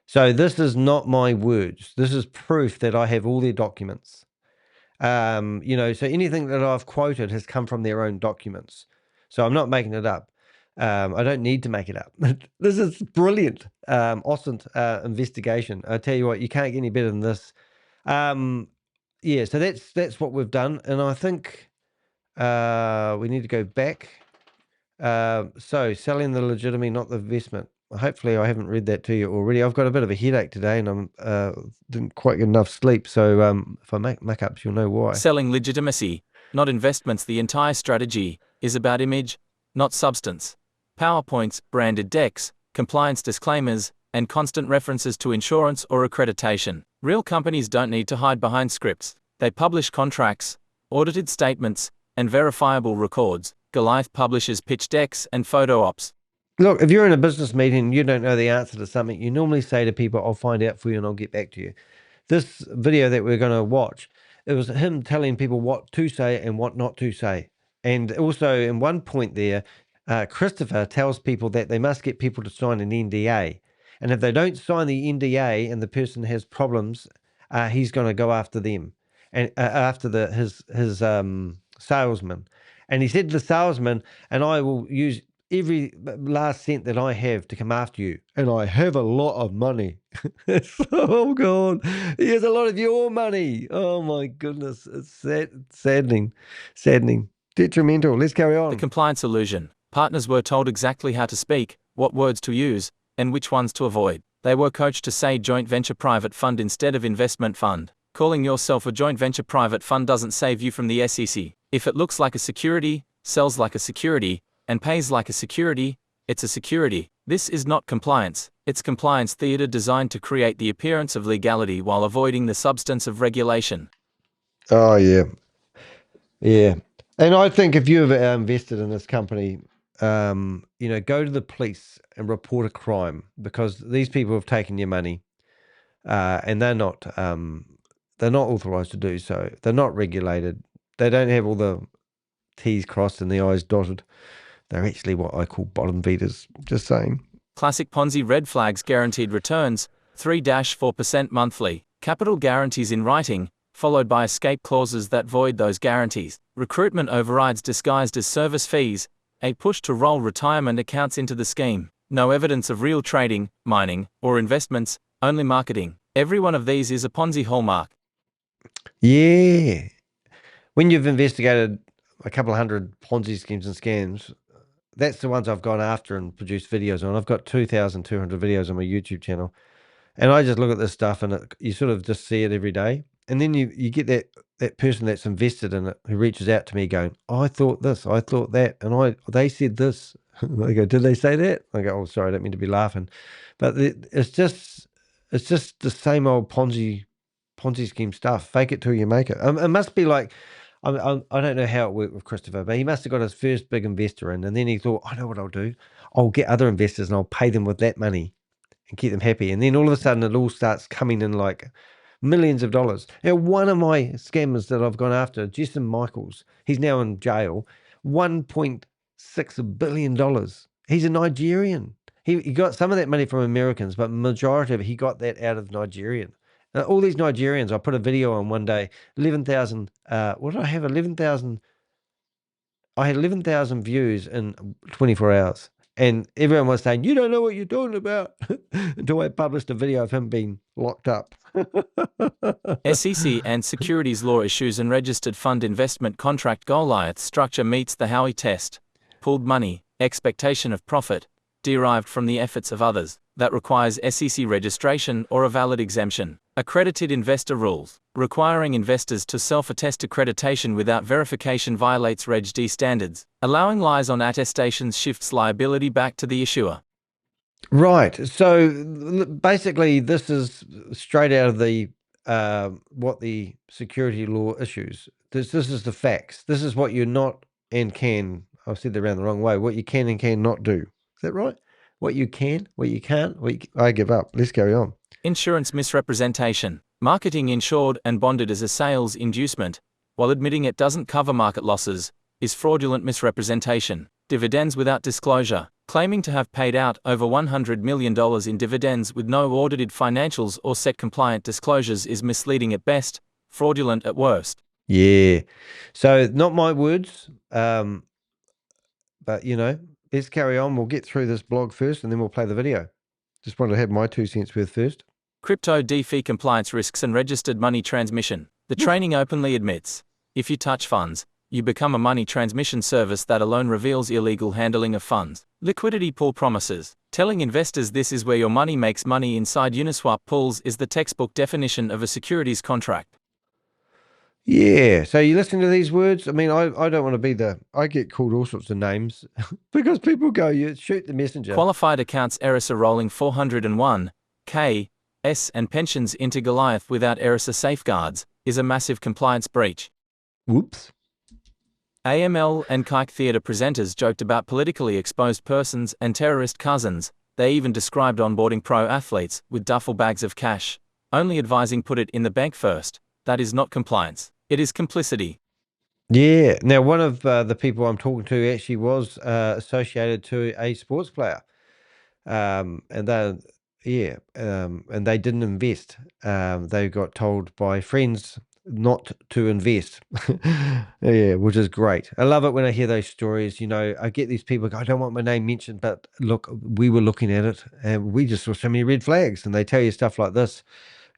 So this is not my words. This is proof that I have all their documents. So anything that I've quoted has come from their own documents. So I'm not making it up. I don't need to make it up. This is brilliant. Awesome investigation. I tell you what, you can't get any better than this. So that's what we've done. And I think we need to go back. So selling the legitimacy, not the investment. Hopefully I haven't read that to you already. I've got a bit of a headache today and I didn't quite get enough sleep. So if I make muck-ups, you'll know why. Selling legitimacy, not investments. The entire strategy is about image, not substance. PowerPoints, branded decks, compliance disclaimers, and constant references to insurance or accreditation. Real companies don't need to hide behind scripts. They publish contracts, audited statements, and verifiable records. Goliath publishes pitch decks and photo ops. Look, if you're in a business meeting and you don't know the answer to something, you normally say to people, I'll find out for you and I'll get back to you. This video that we're going to watch, it was him telling people what to say and what not to say. And also in one point there, Christopher tells people that they must get people to sign an NDA. And if they don't sign the NDA and the person has problems, he's going to go after them and after his salesman. And he said to the salesman, and I will use every last cent that I have to come after you. And I have a lot of money. Oh, God. He has a lot of your money. Oh, my goodness. It's saddening. Detrimental. Let's carry on. The compliance illusion. Partners were told exactly how to speak, what words to use, and which ones to avoid. They were coached to say joint venture private fund instead of investment fund. Calling yourself a joint venture private fund doesn't save you from the SEC. If it looks like a security, sells like a security, and pays like a security, it's a security. This is not compliance. It's compliance theater designed to create the appearance of legality while avoiding the substance of regulation. Oh, yeah. Yeah. And I think if you've invested in this company, go to the police and report a crime, because these people have taken your money and they're not authorized to do so. They're not regulated. They don't have all the T's crossed and the I's dotted. They're actually what I call bottom feeders, just saying. Classic Ponzi red flags: guaranteed returns, 3-4% monthly, capital guarantees in writing, followed by escape clauses that void those guarantees, recruitment overrides disguised as service fees, a push to roll retirement accounts into the scheme, no evidence of real trading, mining, or investments, only marketing. Every one of these is a Ponzi hallmark. Yeah. When you've investigated a couple of hundred Ponzi schemes and scams, that's the ones I've gone after and produced videos on. I've got 2,200 videos on my YouTube channel. And I just look at this stuff and you sort of just see it every day. And then you get that person that's invested in it who reaches out to me going, I thought this, I thought that, and they said this. I go, did they say that? I go, oh, sorry, I don't mean to be laughing. But it's just the same old Ponzi scheme stuff. Fake it till you make it. It must be like, I don't know how it worked with Christopher, but he must have got his first big investor in, and then he thought, I know what I'll do. I'll get other investors and I'll pay them with that money and keep them happy. And then all of a sudden it all starts coming in like millions of dollars. Now, one of my scammers that I've gone after, Jason Michaels, he's now in jail, $1.6 billion. He's a Nigerian. He got some of that money from Americans, but majority of it, he got that out of Nigerian. All these Nigerians, I put a video on one day, 11,000, what did I have? 11,000, I had 11,000 views in 24 hours. And everyone was saying, you don't know what you're talking about, until I published a video of him being locked up. SEC and securities law issues and registered fund investment contract. Goliath structure meets the Howey test. Pooled money, expectation of profit, derived from the efforts of others, that requires SEC registration or a valid exemption. Accredited investor rules. Requiring investors to self-attest accreditation without verification violates Reg D standards. Allowing lies on attestations shifts liability back to the issuer. Right. So basically, this is straight out of the what the security law issues. This is the facts. This is what you're not and can. I've said that around the wrong way. What you can and cannot do. Is that right? What you can, what you can't. I give up. Let's carry on. Insurance misrepresentation. Marketing insured and bonded as a sales inducement, while admitting it doesn't cover market losses, is fraudulent misrepresentation. Dividends without disclosure. Claiming to have paid out over $100 million in dividends with no audited financials or SEC compliant disclosures is misleading at best, fraudulent at worst. Yeah. So not my words, but let's carry on. We'll get through this blog first and then we'll play the video. Just wanted to have my 2 cents worth first. Crypto DeFi compliance risks and registered money transmission. The training openly admits, if you touch funds, you become a money transmission service that alone reveals illegal handling of funds. Liquidity pool promises. Telling investors this is where your money makes money inside Uniswap pools is the textbook definition of a securities contract. Yeah, so you listen to these words. I mean, I don't want to be I get called all sorts of names because people go, you shoot the messenger. Qualified accounts ERISA rolling 401k and pensions into Goliath without ERISA safeguards is a massive compliance breach. Whoops. AML and Kike theatre presenters joked about politically exposed persons and terrorist cousins. They even described onboarding pro athletes with duffel bags of cash, only advising put it in the bank first. That is not compliance. It is complicity. Yeah. Now, one of the people I'm talking to actually was associated to a sports player, and and they didn't invest. They got told by friends not to invest. Yeah, which is great. I love it when I hear those stories. I get these people go, I don't want my name mentioned, but look, we were looking at it and we just saw so many red flags, and they tell you stuff like this.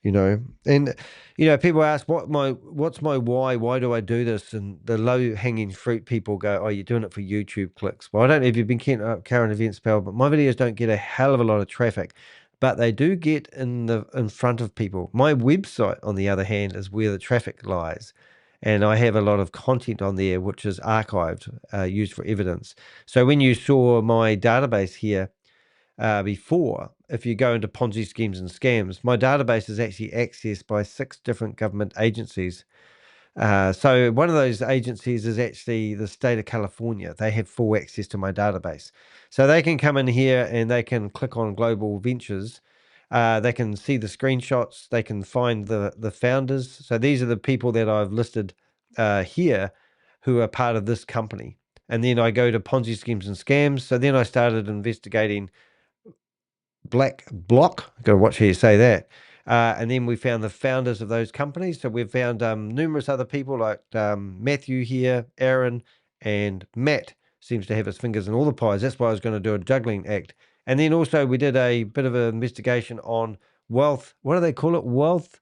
And people ask what's my why do I do this, and the low hanging fruit people go, oh, you're doing it for YouTube clicks. Well, I don't know if you've been keeping up current events, pal, but my videos don't get a hell of a lot of traffic, but they do get in front of people. My website, on the other hand, is where the traffic lies, and I have a lot of content on there which is archived, used for evidence. So when you saw my database here, before, if you go into Ponzi schemes and scams, my database is actually accessed by 6 different government agencies. So one of those agencies is actually the state of California. They have full access to my database. So they can come in here and they can click on Global Ventures. They can see the screenshots. They can find the founders. So these are the people that I've listed here who are part of this company. And then I go to Ponzi schemes and scams. So then I started investigating BlackBlock. Got to watch how you say that. And then we found the founders of those companies. So we've found numerous other people like Matthew here, Aaron, and Matt seems to have his fingers in all the pies. That's why I was going to do a juggling act. And then also we did a bit of an investigation on wealth. What do they call it? Wealth?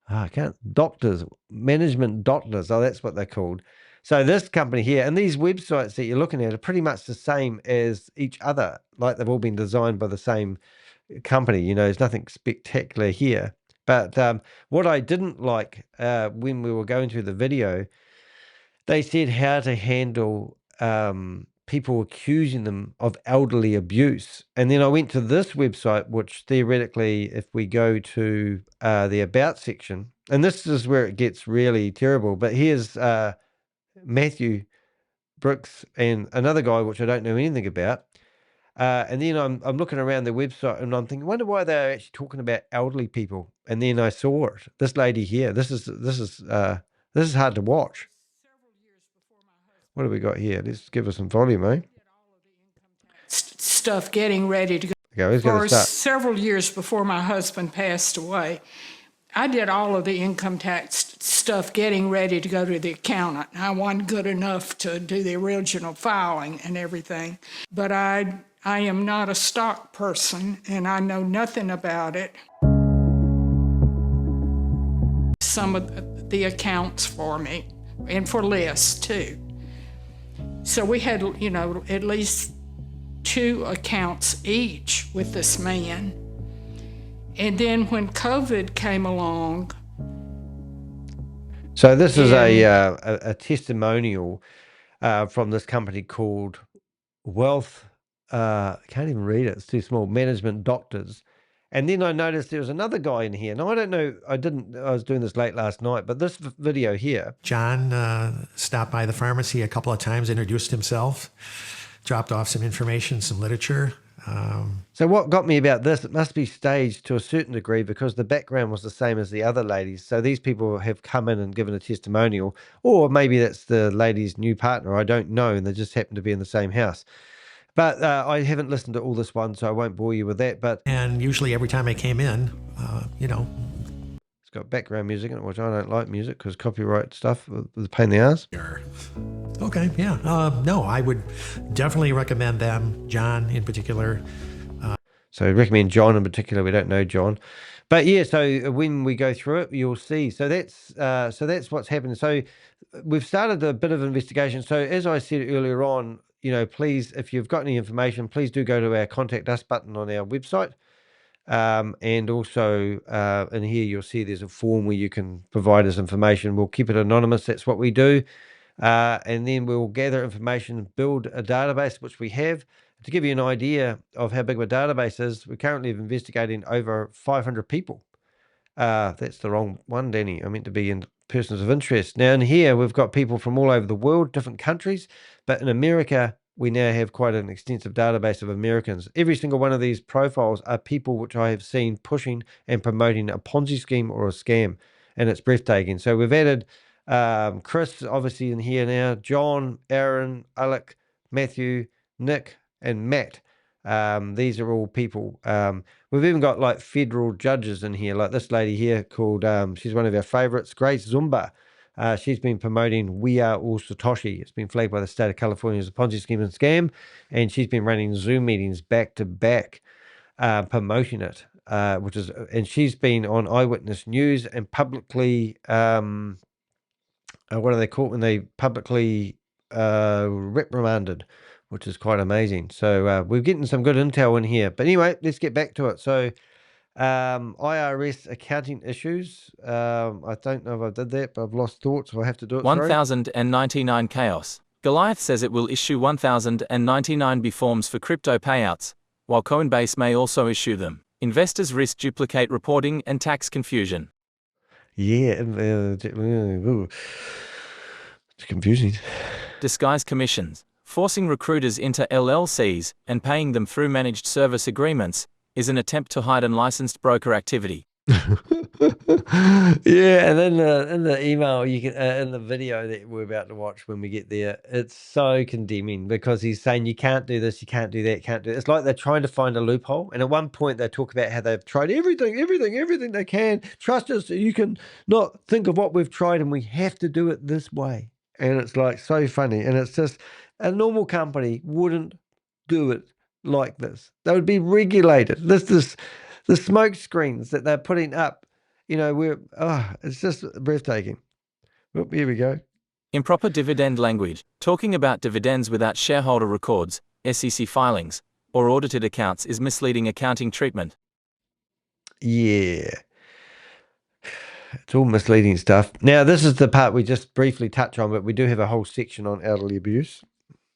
I can't. Doctors, management doctors. Oh, that's what they're called. So this company here, and these websites that you're looking at are pretty much the same as each other. Like they've all been designed by the same company. There's nothing spectacular here. But what I didn't like when we were going through the video, they said how to handle people accusing them of elderly abuse. And then I went to this website, which theoretically, if we go to the About section, and this is where it gets really terrible, but here's Matthew Burks and another guy, which I don't know anything about. And then I'm looking around the website and I'm thinking, wonder why they're actually talking about elderly people. And then I saw it. This lady here. This is hard to watch. What have we got here? Let's give us some volume, eh? Stuff getting ready to go. Okay, let's go to start. Several years before my husband passed away, I did all of the income tax stuff getting ready to go to the accountant. I wasn't good enough to do the original filing and everything, but I am not a stock person and I know nothing about it. Some of the accounts for me and for lists too. So we had, at least 2 accounts each with this man. And then when COVID came along. So this is a testimonial from this company called Wealth. I can't even read it. It's too small. Management Doctors. And then I noticed there was another guy in here. Now, I don't know. I was doing this late last night, but this video here. John stopped by the pharmacy a couple of times, introduced himself, dropped off some information, some literature. So what got me about this, it must be staged to a certain degree because the background was the same as the other ladies. So these people have come in and given a testimonial, or maybe that's the lady's new partner. I don't know. And they just happen to be in the same house. But I haven't listened to all this one, so I won't bore you with that. And usually every time I came in, it's got background music in it, which I don't like music because copyright stuff is a pain in the ass. Okay, yeah. No, I would definitely recommend them, John in particular. So I recommend John in particular. We don't know John. But yeah, so when we go through it, you'll see. So that's what's happening. So we've started a bit of investigation. So as I said earlier on, please, if you've got any information, please do go to our Contact Us button on our website. And also in here, you'll see there's a form where you can provide us information. We'll keep it anonymous. That's what we do. And then we'll gather information, build a database, which we have. To give you an idea of how big of a database is, we're currently investigating over 500 people. That's the wrong one, Danny. I meant to be in persons of interest. Now, in here, we've got people from all over the world, different countries, but in America, we now have quite an extensive database of Americans. Every single one of these profiles are people which I have seen pushing and promoting a Ponzi scheme or a scam, and it's breathtaking. So we've added Chris, obviously, in here now, John, Aaron, Alec, Matthew, Nick, and Matt. These are all people. We've even got like federal judges in here, like this lady here called, she's one of our favorites, Grace Zumba. She's been promoting We Are All Satoshi. It's been flagged by the state of California as a Ponzi scheme and scam, and she's been running Zoom meetings back to back, promoting it, and she's been on Eyewitness News and publicly, what are they called when they publicly reprimanded, which is quite amazing. So we're getting some good intel in here. But anyway, let's get back to it. So IRS accounting issues. I don't know if I did that, but I've lost thoughts, so I have to do it. 1099 chaos. Goliath says it will issue 1099 forms for crypto payouts, while Coinbase may also issue them. Investors risk duplicate reporting and tax confusion. Yeah, it's confusing. Disguise commissions. Forcing recruiters into LLCs and paying them through managed service agreements is an attempt to hide unlicensed broker activity. Yeah, and then in the email, you can in the video that we're about to watch when we get there, it's so condemning because he's saying you can't do this, you can't do that, can't do it. It's like they're trying to find a loophole. And at one point, they talk about how they've tried everything they can. Trust us, you can not think of what we've tried, and we have to do it this way. And it's like so funny. And it's just a normal company wouldn't do it like this. They would be regulated. The smoke screens that they're putting up, it's just breathtaking. Oh, here we go. Improper dividend language. Talking about dividends without shareholder records, SEC filings, or audited accounts is misleading accounting treatment. Yeah. It's all misleading stuff. Now, this is the part we just briefly touch on, but we do have a whole section on elderly abuse.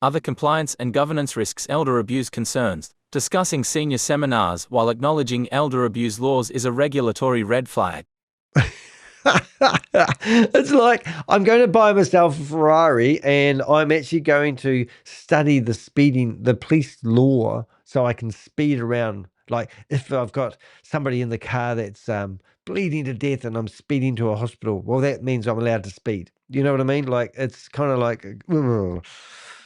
Other compliance and governance risks. Elder abuse concerns. Discussing senior seminars while acknowledging elder abuse laws is a regulatory red flag. It's like I'm going to buy myself a Ferrari and I'm actually going to study the police law so I can speed around. Like if I've got somebody in the car that's bleeding to death and I'm speeding to a hospital, well, that means I'm allowed to speed. You know what I mean? Like it's kind of like...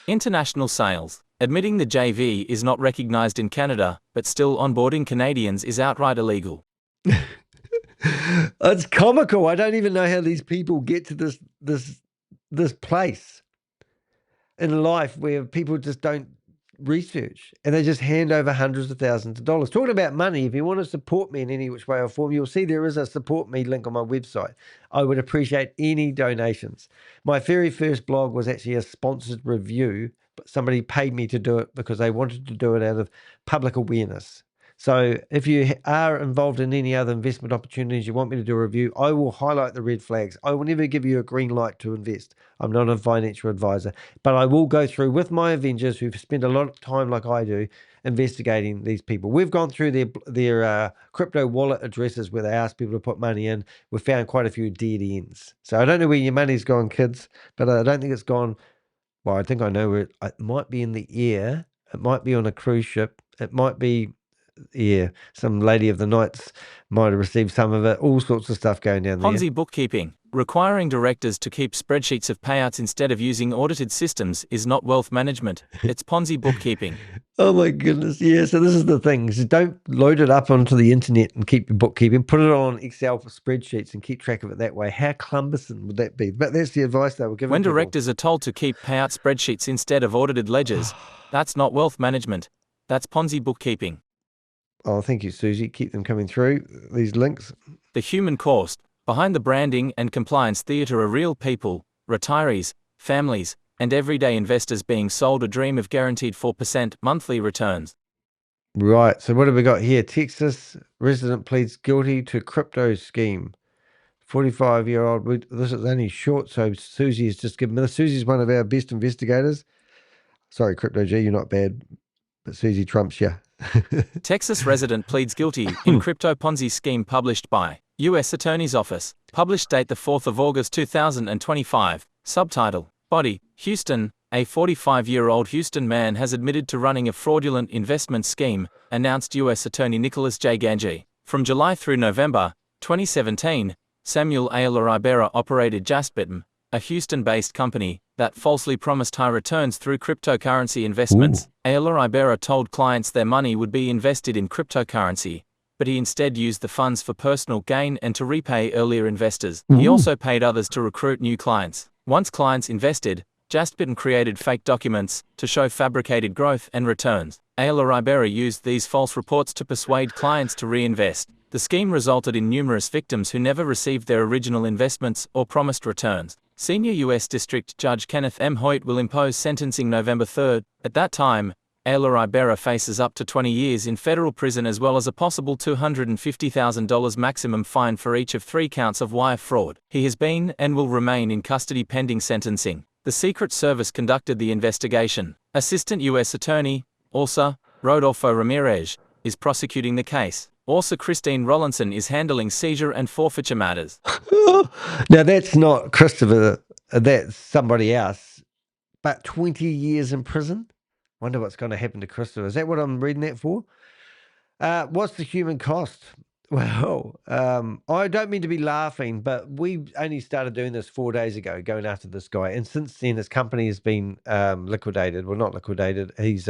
International sales. Admitting the JV is not recognized in Canada, but still onboarding Canadians is outright illegal. It's comical. I don't even know how these people get to this place in life where people just don't research and they just hand over hundreds of thousands of dollars. Talking about money, if you want to support me in any which way or form, you'll see there is a support me link on my website. I would appreciate any donations. My very first blog was actually a sponsored review, but somebody paid me to do it because they wanted to do it out of public awareness. So if you are involved in any other investment opportunities, you want me to do a review, I will highlight the red flags. I will never give you a green light to invest. I'm not a financial advisor, but I will go through with my Avengers who've spent a lot of time like I do investigating these people. We've gone through their crypto wallet addresses where they ask people to put money in. We've found quite a few dead ends. So I don't know where your money's gone, kids, but I don't think it's gone. Well, I think I know where it might be in the air. It might be on a cruise ship. It might be... Yeah, some lady of the nights might have received some of it. All sorts of stuff going down there. Ponzi bookkeeping. Requiring directors to keep spreadsheets of payouts instead of using audited systems is not wealth management. It's Ponzi bookkeeping. Oh my goodness. Yeah, so this is the thing. Just don't load it up onto the internet and keep your bookkeeping. Put it on Excel for spreadsheets and keep track of it that way. How cumbersome would that be? But that's the advice they were giving. When directors are told to keep payout spreadsheets instead of audited ledgers, that's not wealth management. That's Ponzi bookkeeping. Oh, thank you, Susie. Keep them coming through, these links. The human cost. Behind the branding and compliance theatre are real people, retirees, families, and everyday investors being sold a dream of guaranteed 4% monthly returns. Right, so what have we got here? Texas resident pleads guilty to crypto scheme. 45-year-old. This is only short, so Susie has just given me this. Susie's one of our best investigators. Sorry, Crypto G, you're not bad, but Susie trumps you. Texas resident pleads guilty in crypto Ponzi scheme published by U.S. Attorney's Office. Published date the 4th of August 2025. Subtitle: Body, Houston. A 45-year-old Houston man has admitted to running a fraudulent investment scheme, announced U.S. Attorney Nicholas J. Ganji. From July through November 2017, Samuel Ayala operated Jaspitm, a Houston-based company that falsely promised high returns through cryptocurrency investments. Ayala told clients their money would be invested in cryptocurrency, but he instead used the funds for personal gain and to repay earlier investors. He also paid others to recruit new clients. Once clients invested, Jaspitm created fake documents to show fabricated growth and returns. Ayala used these false reports to persuade clients to reinvest. The scheme resulted in numerous victims who never received their original investments or promised returns. Senior U.S. District Judge Kenneth M. Hoyt will impose sentencing November 3rd. At that time, Ayala faces up to 20 years in federal prison as well as a possible $250,000 maximum fine for each of 3 counts of wire fraud. He has been and will remain in custody pending sentencing. The Secret Service conducted the investigation. Assistant U.S. Attorney, Orsa, Rodolfo Ramirez, is prosecuting the case. Orsa Christine Rollinson is handling seizure and forfeiture matters. Now, that's not Christopher, that's somebody else, but 20 years in prison? Wonder what's going to happen to Christopher. Is that what I'm reading that for? What's the human cost? Well, I don't mean to be laughing, but we only started doing this 4 days ago, going after this guy. And since then, his company has been liquidated. Well, not liquidated. He's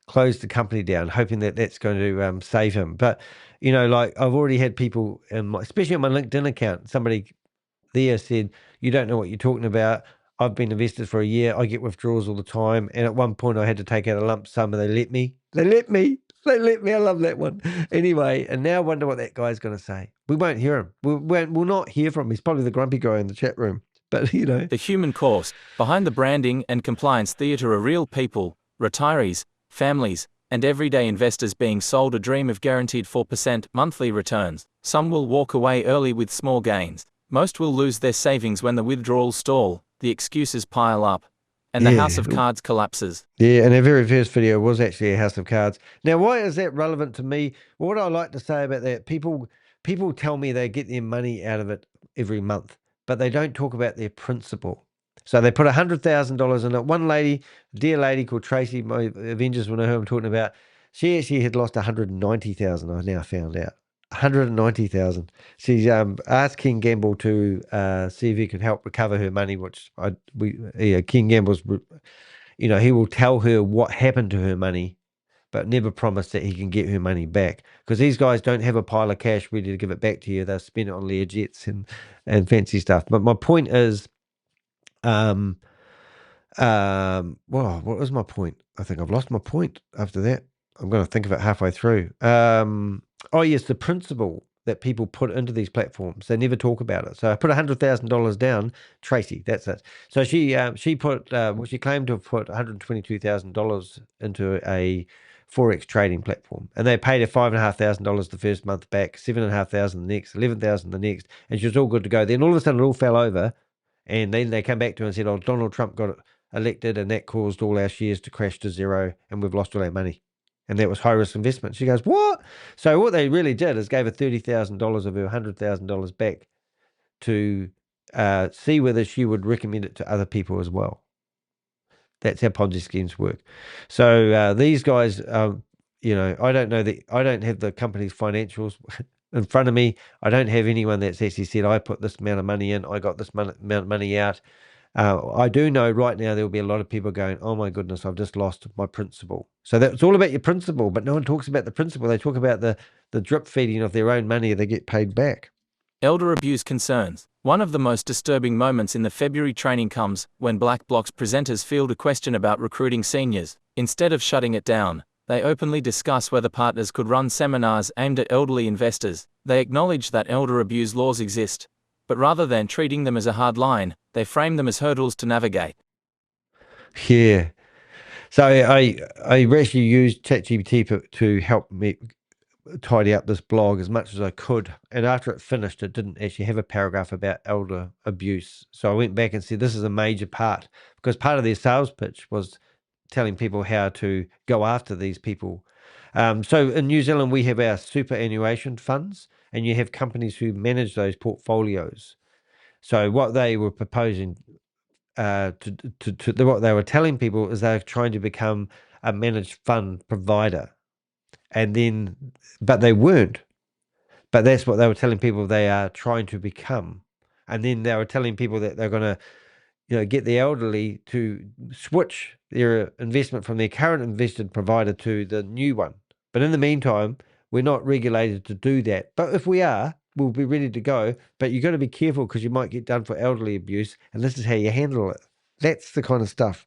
closed the company down, hoping that that's going to save him. But, you know, like I've already had people, especially on my LinkedIn account, somebody there said, you don't know what you're talking about. I've been invested for a year. I get withdrawals all the time. And at one point I had to take out a lump sum and they let me. They let me. I love that one. Anyway, and now I wonder what that guy's going to say. We won't hear him. We'll not hear from him. He's probably the grumpy guy in the chat room. But, you know. The human cost behind the branding and compliance theatre are real people, retirees, families, and everyday investors being sold a dream of guaranteed 4% monthly returns. Some will walk away early with small gains. Most will lose their savings when the withdrawals stall, the excuses pile up, and the house of cards collapses. Yeah, and our very first video was actually a house of cards. Now, why is that relevant to me? Well, what I like to say about that, people tell me they get their money out of it every month, but they don't talk about their principal. So they put $100,000 in it. One lady, dear lady called Tracy, my Avengers will know who I'm talking about. She actually had lost $190,000. I now found out. $190,000. She's asked King Gamble to see if he could help recover her money, which King Gamble's, you know, he will tell her what happened to her money, but never promise that he can get her money back, because these guys don't have a pile of cash ready to give it back to you. They'll spend it on Learjets and fancy stuff. But my point is, well, what was my point? I think I've lost my point after that. I'm going to think of it halfway through. Oh, yes, the principle that people put into these platforms. They never talk about it. So I put $100,000 down. Tracy, that's it. So she claimed to have put $122,000 into a Forex trading platform. And they paid her $5,500 the first month back, $7,500 the next, $11,000 the next. And she was all good to go. Then all of a sudden it all fell over. And then they come back to her and said, oh, Donald Trump got elected and that caused all our shares to crash to zero and we've lost all our money. And that was high-risk investment. She goes, what? So what they really did is gave her $30,000 of her $100,000 back to see whether she would recommend it to other people as well. That's how Ponzi schemes work. So these guys, you know, I don't have the company's financials in front of me. I don't have anyone that's actually said, I put this amount of money in, I got this amount of money out. I do know right now there will be a lot of people going, oh my goodness, I've just lost my principal. So that's all about your principal, but no one talks about the principal. They talk about the drip feeding of their own money they get paid back. Elder abuse concerns. One of the most disturbing moments in the February training comes when BlackBlock's presenters field a question about recruiting seniors. Instead of shutting it down, they openly discuss whether partners could run seminars aimed at elderly investors. They acknowledge that elder abuse laws exist, but rather than treating them as a hard line, they frame them as hurdles to navigate. Yeah. So I actually used ChatGPT to help me tidy up this blog as much as I could. And after it finished, it didn't actually have a paragraph about elder abuse. So I went back and said, this is a major part, because part of their sales pitch was telling people how to go after these people. So in New Zealand, we have our superannuation funds, and you have companies who manage those portfolios. So what they were proposing what they were telling people is they're trying to become a managed fund provider, but they weren't. But that's what they were telling people they are trying to become, and then they were telling people that they're going to, get the elderly to switch their investment from their current invested provider to the new one. But in the meantime, we're not regulated to do that. But if we are, we'll be ready to go. But you've got to be careful because you might get done for elderly abuse, and this is how you handle it. That's the kind of stuff.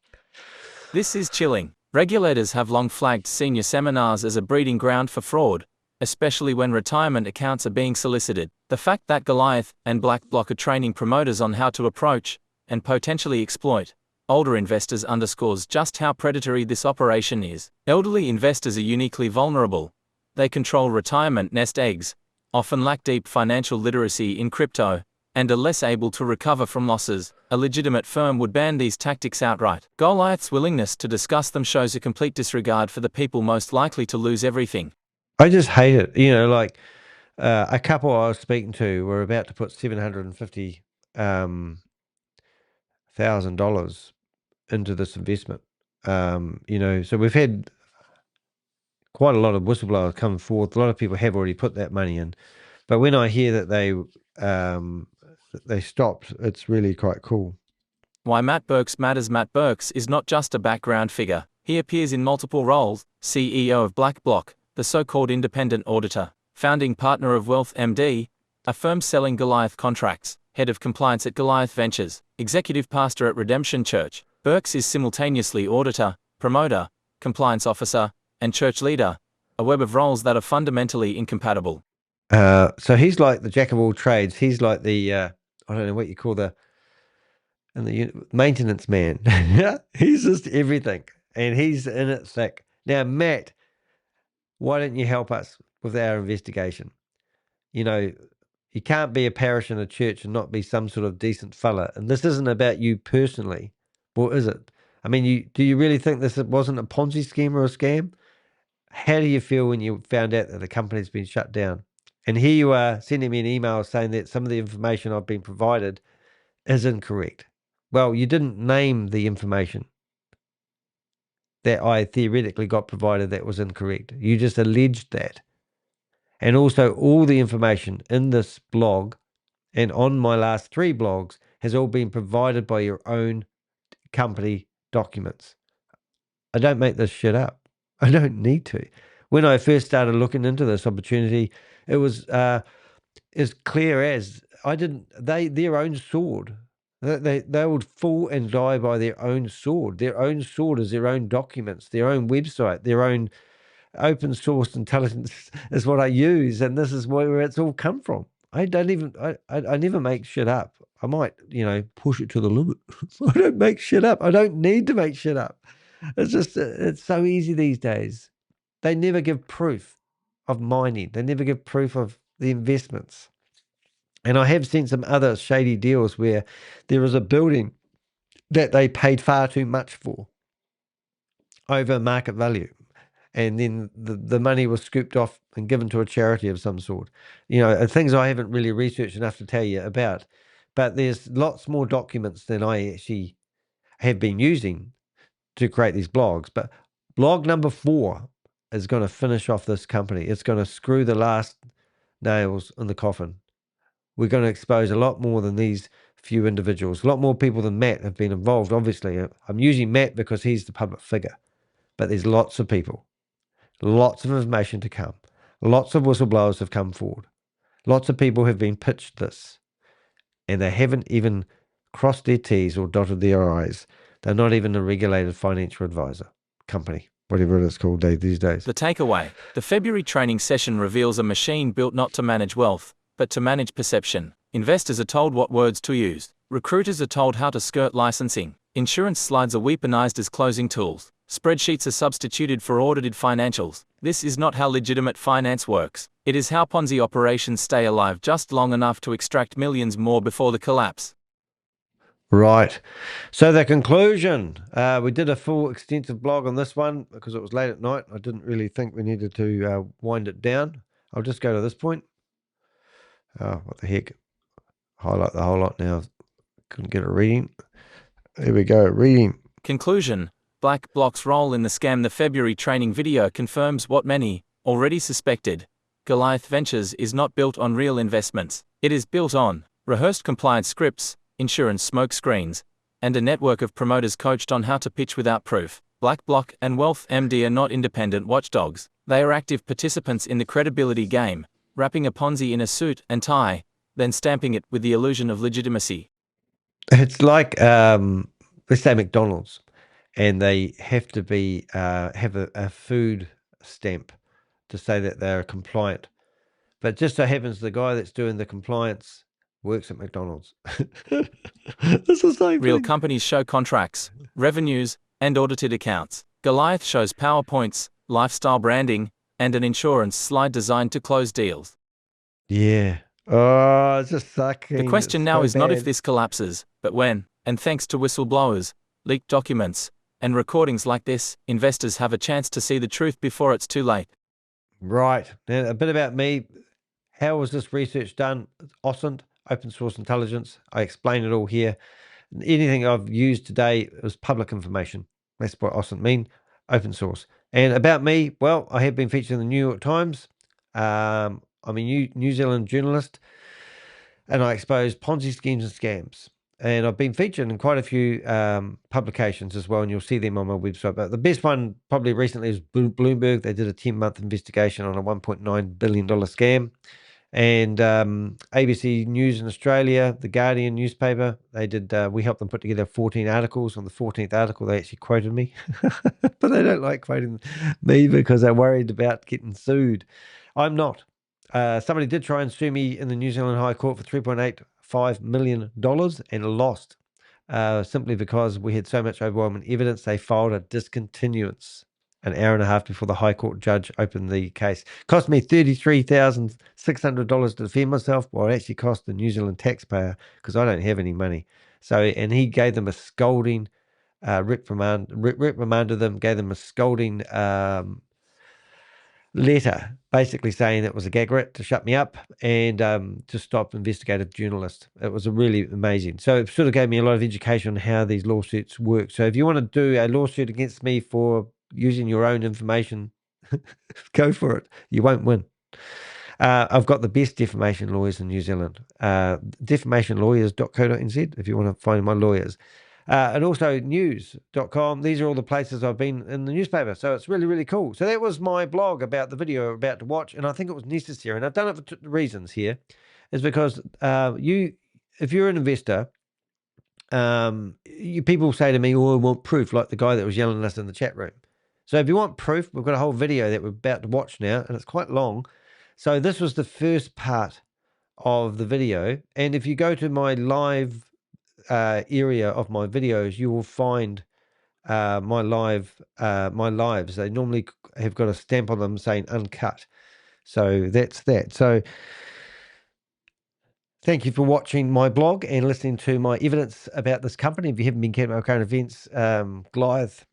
This is chilling. Regulators have long flagged senior seminars as a breeding ground for fraud, especially when retirement accounts are being solicited. The fact that Goliath and BlackBlock are training promoters on how to approach and potentially exploit older investors underscores just how predatory this operation is. Elderly investors are uniquely vulnerable. They control retirement nest eggs, often lack deep financial literacy in crypto, and are less able to recover from losses. A legitimate firm would ban these tactics outright. Goliath's willingness to discuss them shows a complete disregard for the people most likely to lose everything. I just hate it. Like a couple I was speaking to were about to put $750,000 into this investment. So we've had quite a lot of whistleblowers come forth. A lot of people have already put that money in, but when I hear that they stopped, it's really quite cool. Why Matt Burks matters. Matt Burks is not just a background figure. He appears in multiple roles: CEO of BlackBlock, the so-called independent auditor, founding partner of WealthMD, a firm selling Goliath contracts, head of compliance at Goliath Ventures, executive pastor at Redemption Church. Burks is simultaneously auditor, promoter, compliance officer, and church leader, a web of roles that are fundamentally incompatible. So he's like the jack of all trades. He's like the I don't know what you call the maintenance man. He's just everything, and he's in it thick. Now, Matt, why don't you help us with our investigation? You can't be a parish in a church and not be some sort of decent fella. And this isn't about you personally, or is it? I mean, do you really think this wasn't a Ponzi scheme or a scam? How do you feel when you found out that the company's been shut down? And here you are sending me an email saying that some of the information I've been provided is incorrect. Well, you didn't name the information that I theoretically got provided that was incorrect. You just alleged that. And also all the information in this blog and on my last 3 blogs has all been provided by your own company documents. I don't make this shit up. I don't need to. When I first started looking into this opportunity, it was as clear as their own sword. They would fall and die by their own sword. Their own sword is their own documents, their own website, their own open source intelligence is what I use, and this is where it's all come from. I never make shit up. I might, push it to the limit. I don't make shit up. I don't need to make shit up. It's so easy these days. They never give proof of mining. They never give proof of the investments. And I have seen some other shady deals where there is a building that they paid far too much for over market value. And then the money was scooped off and given to a charity of some sort. Things I haven't really researched enough to tell you about. But there's lots more documents than I actually have been using to create these blogs. But blog number 4 is going to finish off this company. It's going to screw the last nails in the coffin. We're going to expose a lot more than these few individuals. A lot more people than Matt have been involved, obviously. I'm using Matt because he's the public figure. But there's lots of people. Lots of information to come. Lots of whistleblowers have come forward. Lots of people have been pitched this. And they haven't even crossed their T's or dotted their I's. They're not even a regulated financial advisor company, whatever it is called these days. The takeaway: the February training session reveals a machine built not to manage wealth, but to manage perception. Investors are told what words to use. Recruiters are told how to skirt licensing. Insurance slides are weaponized as closing tools. Spreadsheets are substituted for audited financials. This is not how legitimate finance works. It is how Ponzi operations stay alive just long enough to extract millions more before the collapse. Right. So the conclusion, we did a full extensive blog on this one because it was late at night. I didn't really think we needed to wind it down. I'll just go to this point. Oh, what the heck? Highlight the whole lot now. Couldn't get it reading. There we go, reading. Conclusion. BlackBlock's role in the scam. The February training video confirms what many already suspected. Goliath Ventures is not built on real investments. It is built on rehearsed compliance scripts, insurance smokescreens, and a network of promoters coached on how to pitch without proof. BlackBlock and WealthMD are not independent watchdogs. They are active participants in the credibility game, wrapping a Ponzi in a suit and tie, then stamping it with the illusion of legitimacy. It's like, let's say McDonald's, and they have to be have a food stamp to say that they're compliant. But just so happens the guy that's doing the compliance works at McDonald's. It's the same Real thing. companies show contracts, revenues, and audited accounts. Goliath shows PowerPoints, lifestyle branding, and an insurance slide designed to close deals. Yeah. Oh, it's just sucking. The question It's now so is not if bad. this collapses, but when. And thanks to whistleblowers, leaked documents, and recordings like this, investors have a chance to see the truth before it's too late. Right. Now, a bit about me. How was this research done? OSINT, open source intelligence. I explain it all here. Anything I've used today is public information. That's what OSINT mean, open source. And about me, well, I have been featured in the New York Times. I'm a New Zealand journalist, and I expose Ponzi schemes and scams. And I've been featured in quite a few publications as well, and you'll see them on my website. But the best one probably recently is Bloomberg. They did a 10-month investigation on a $1.9 billion scam. And ABC News in Australia, the Guardian newspaper, they did. We helped them put together 14 articles. On the 14th article, they actually quoted me, but they don't like quoting me because they're worried about getting sued. I'm not. Somebody did try and sue me in the New Zealand High Court for $3.85 million and lost, simply because we had so much overwhelming evidence. They filed a discontinuance an hour and a half before the High Court judge opened the case. Cost me $33,600 to defend myself. Well, it actually cost the New Zealand taxpayer because I don't have any money. So, and he gave them a scolding, reprimanded them, gave them a scolding letter, basically saying it was a gag writ to shut me up and to stop investigative journalists. It was really amazing. So it sort of gave me a lot of education on how these lawsuits work. So if you want to do a lawsuit against me for using your own information, go for it. You won't win. I've got the best defamation lawyers in New Zealand. Defamationlawyers.co.nz if you want to find my lawyers. And also news.com. These are all the places I've been in the newspaper. So it's really, really cool. So that was my blog about the video you're about to watch. And I think it was necessary. And I've done it for two reasons here. Is because if you're an investor, people say to me, oh, I want proof, like the guy that was yelling at us in the chat room. So if you want proof, we've got a whole video that we're about to watch now, and it's quite long. So this was the first part of the video. And if you go to my live area of my videos, you will find my lives. They normally have got a stamp on them saying uncut. So that's that. So thank you for watching my blog and listening to my evidence about this company. If you haven't been keeping up with current events, Goliath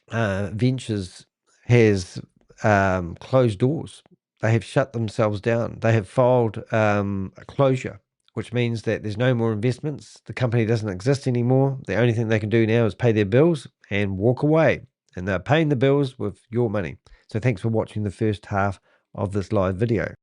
Ventures has closed doors. They have shut themselves down. They have filed a closure, which means that there's no more investments. The company doesn't exist anymore. The only thing they can do now is pay their bills and walk away. And they're paying the bills with your money. So thanks for watching the first half of this live video.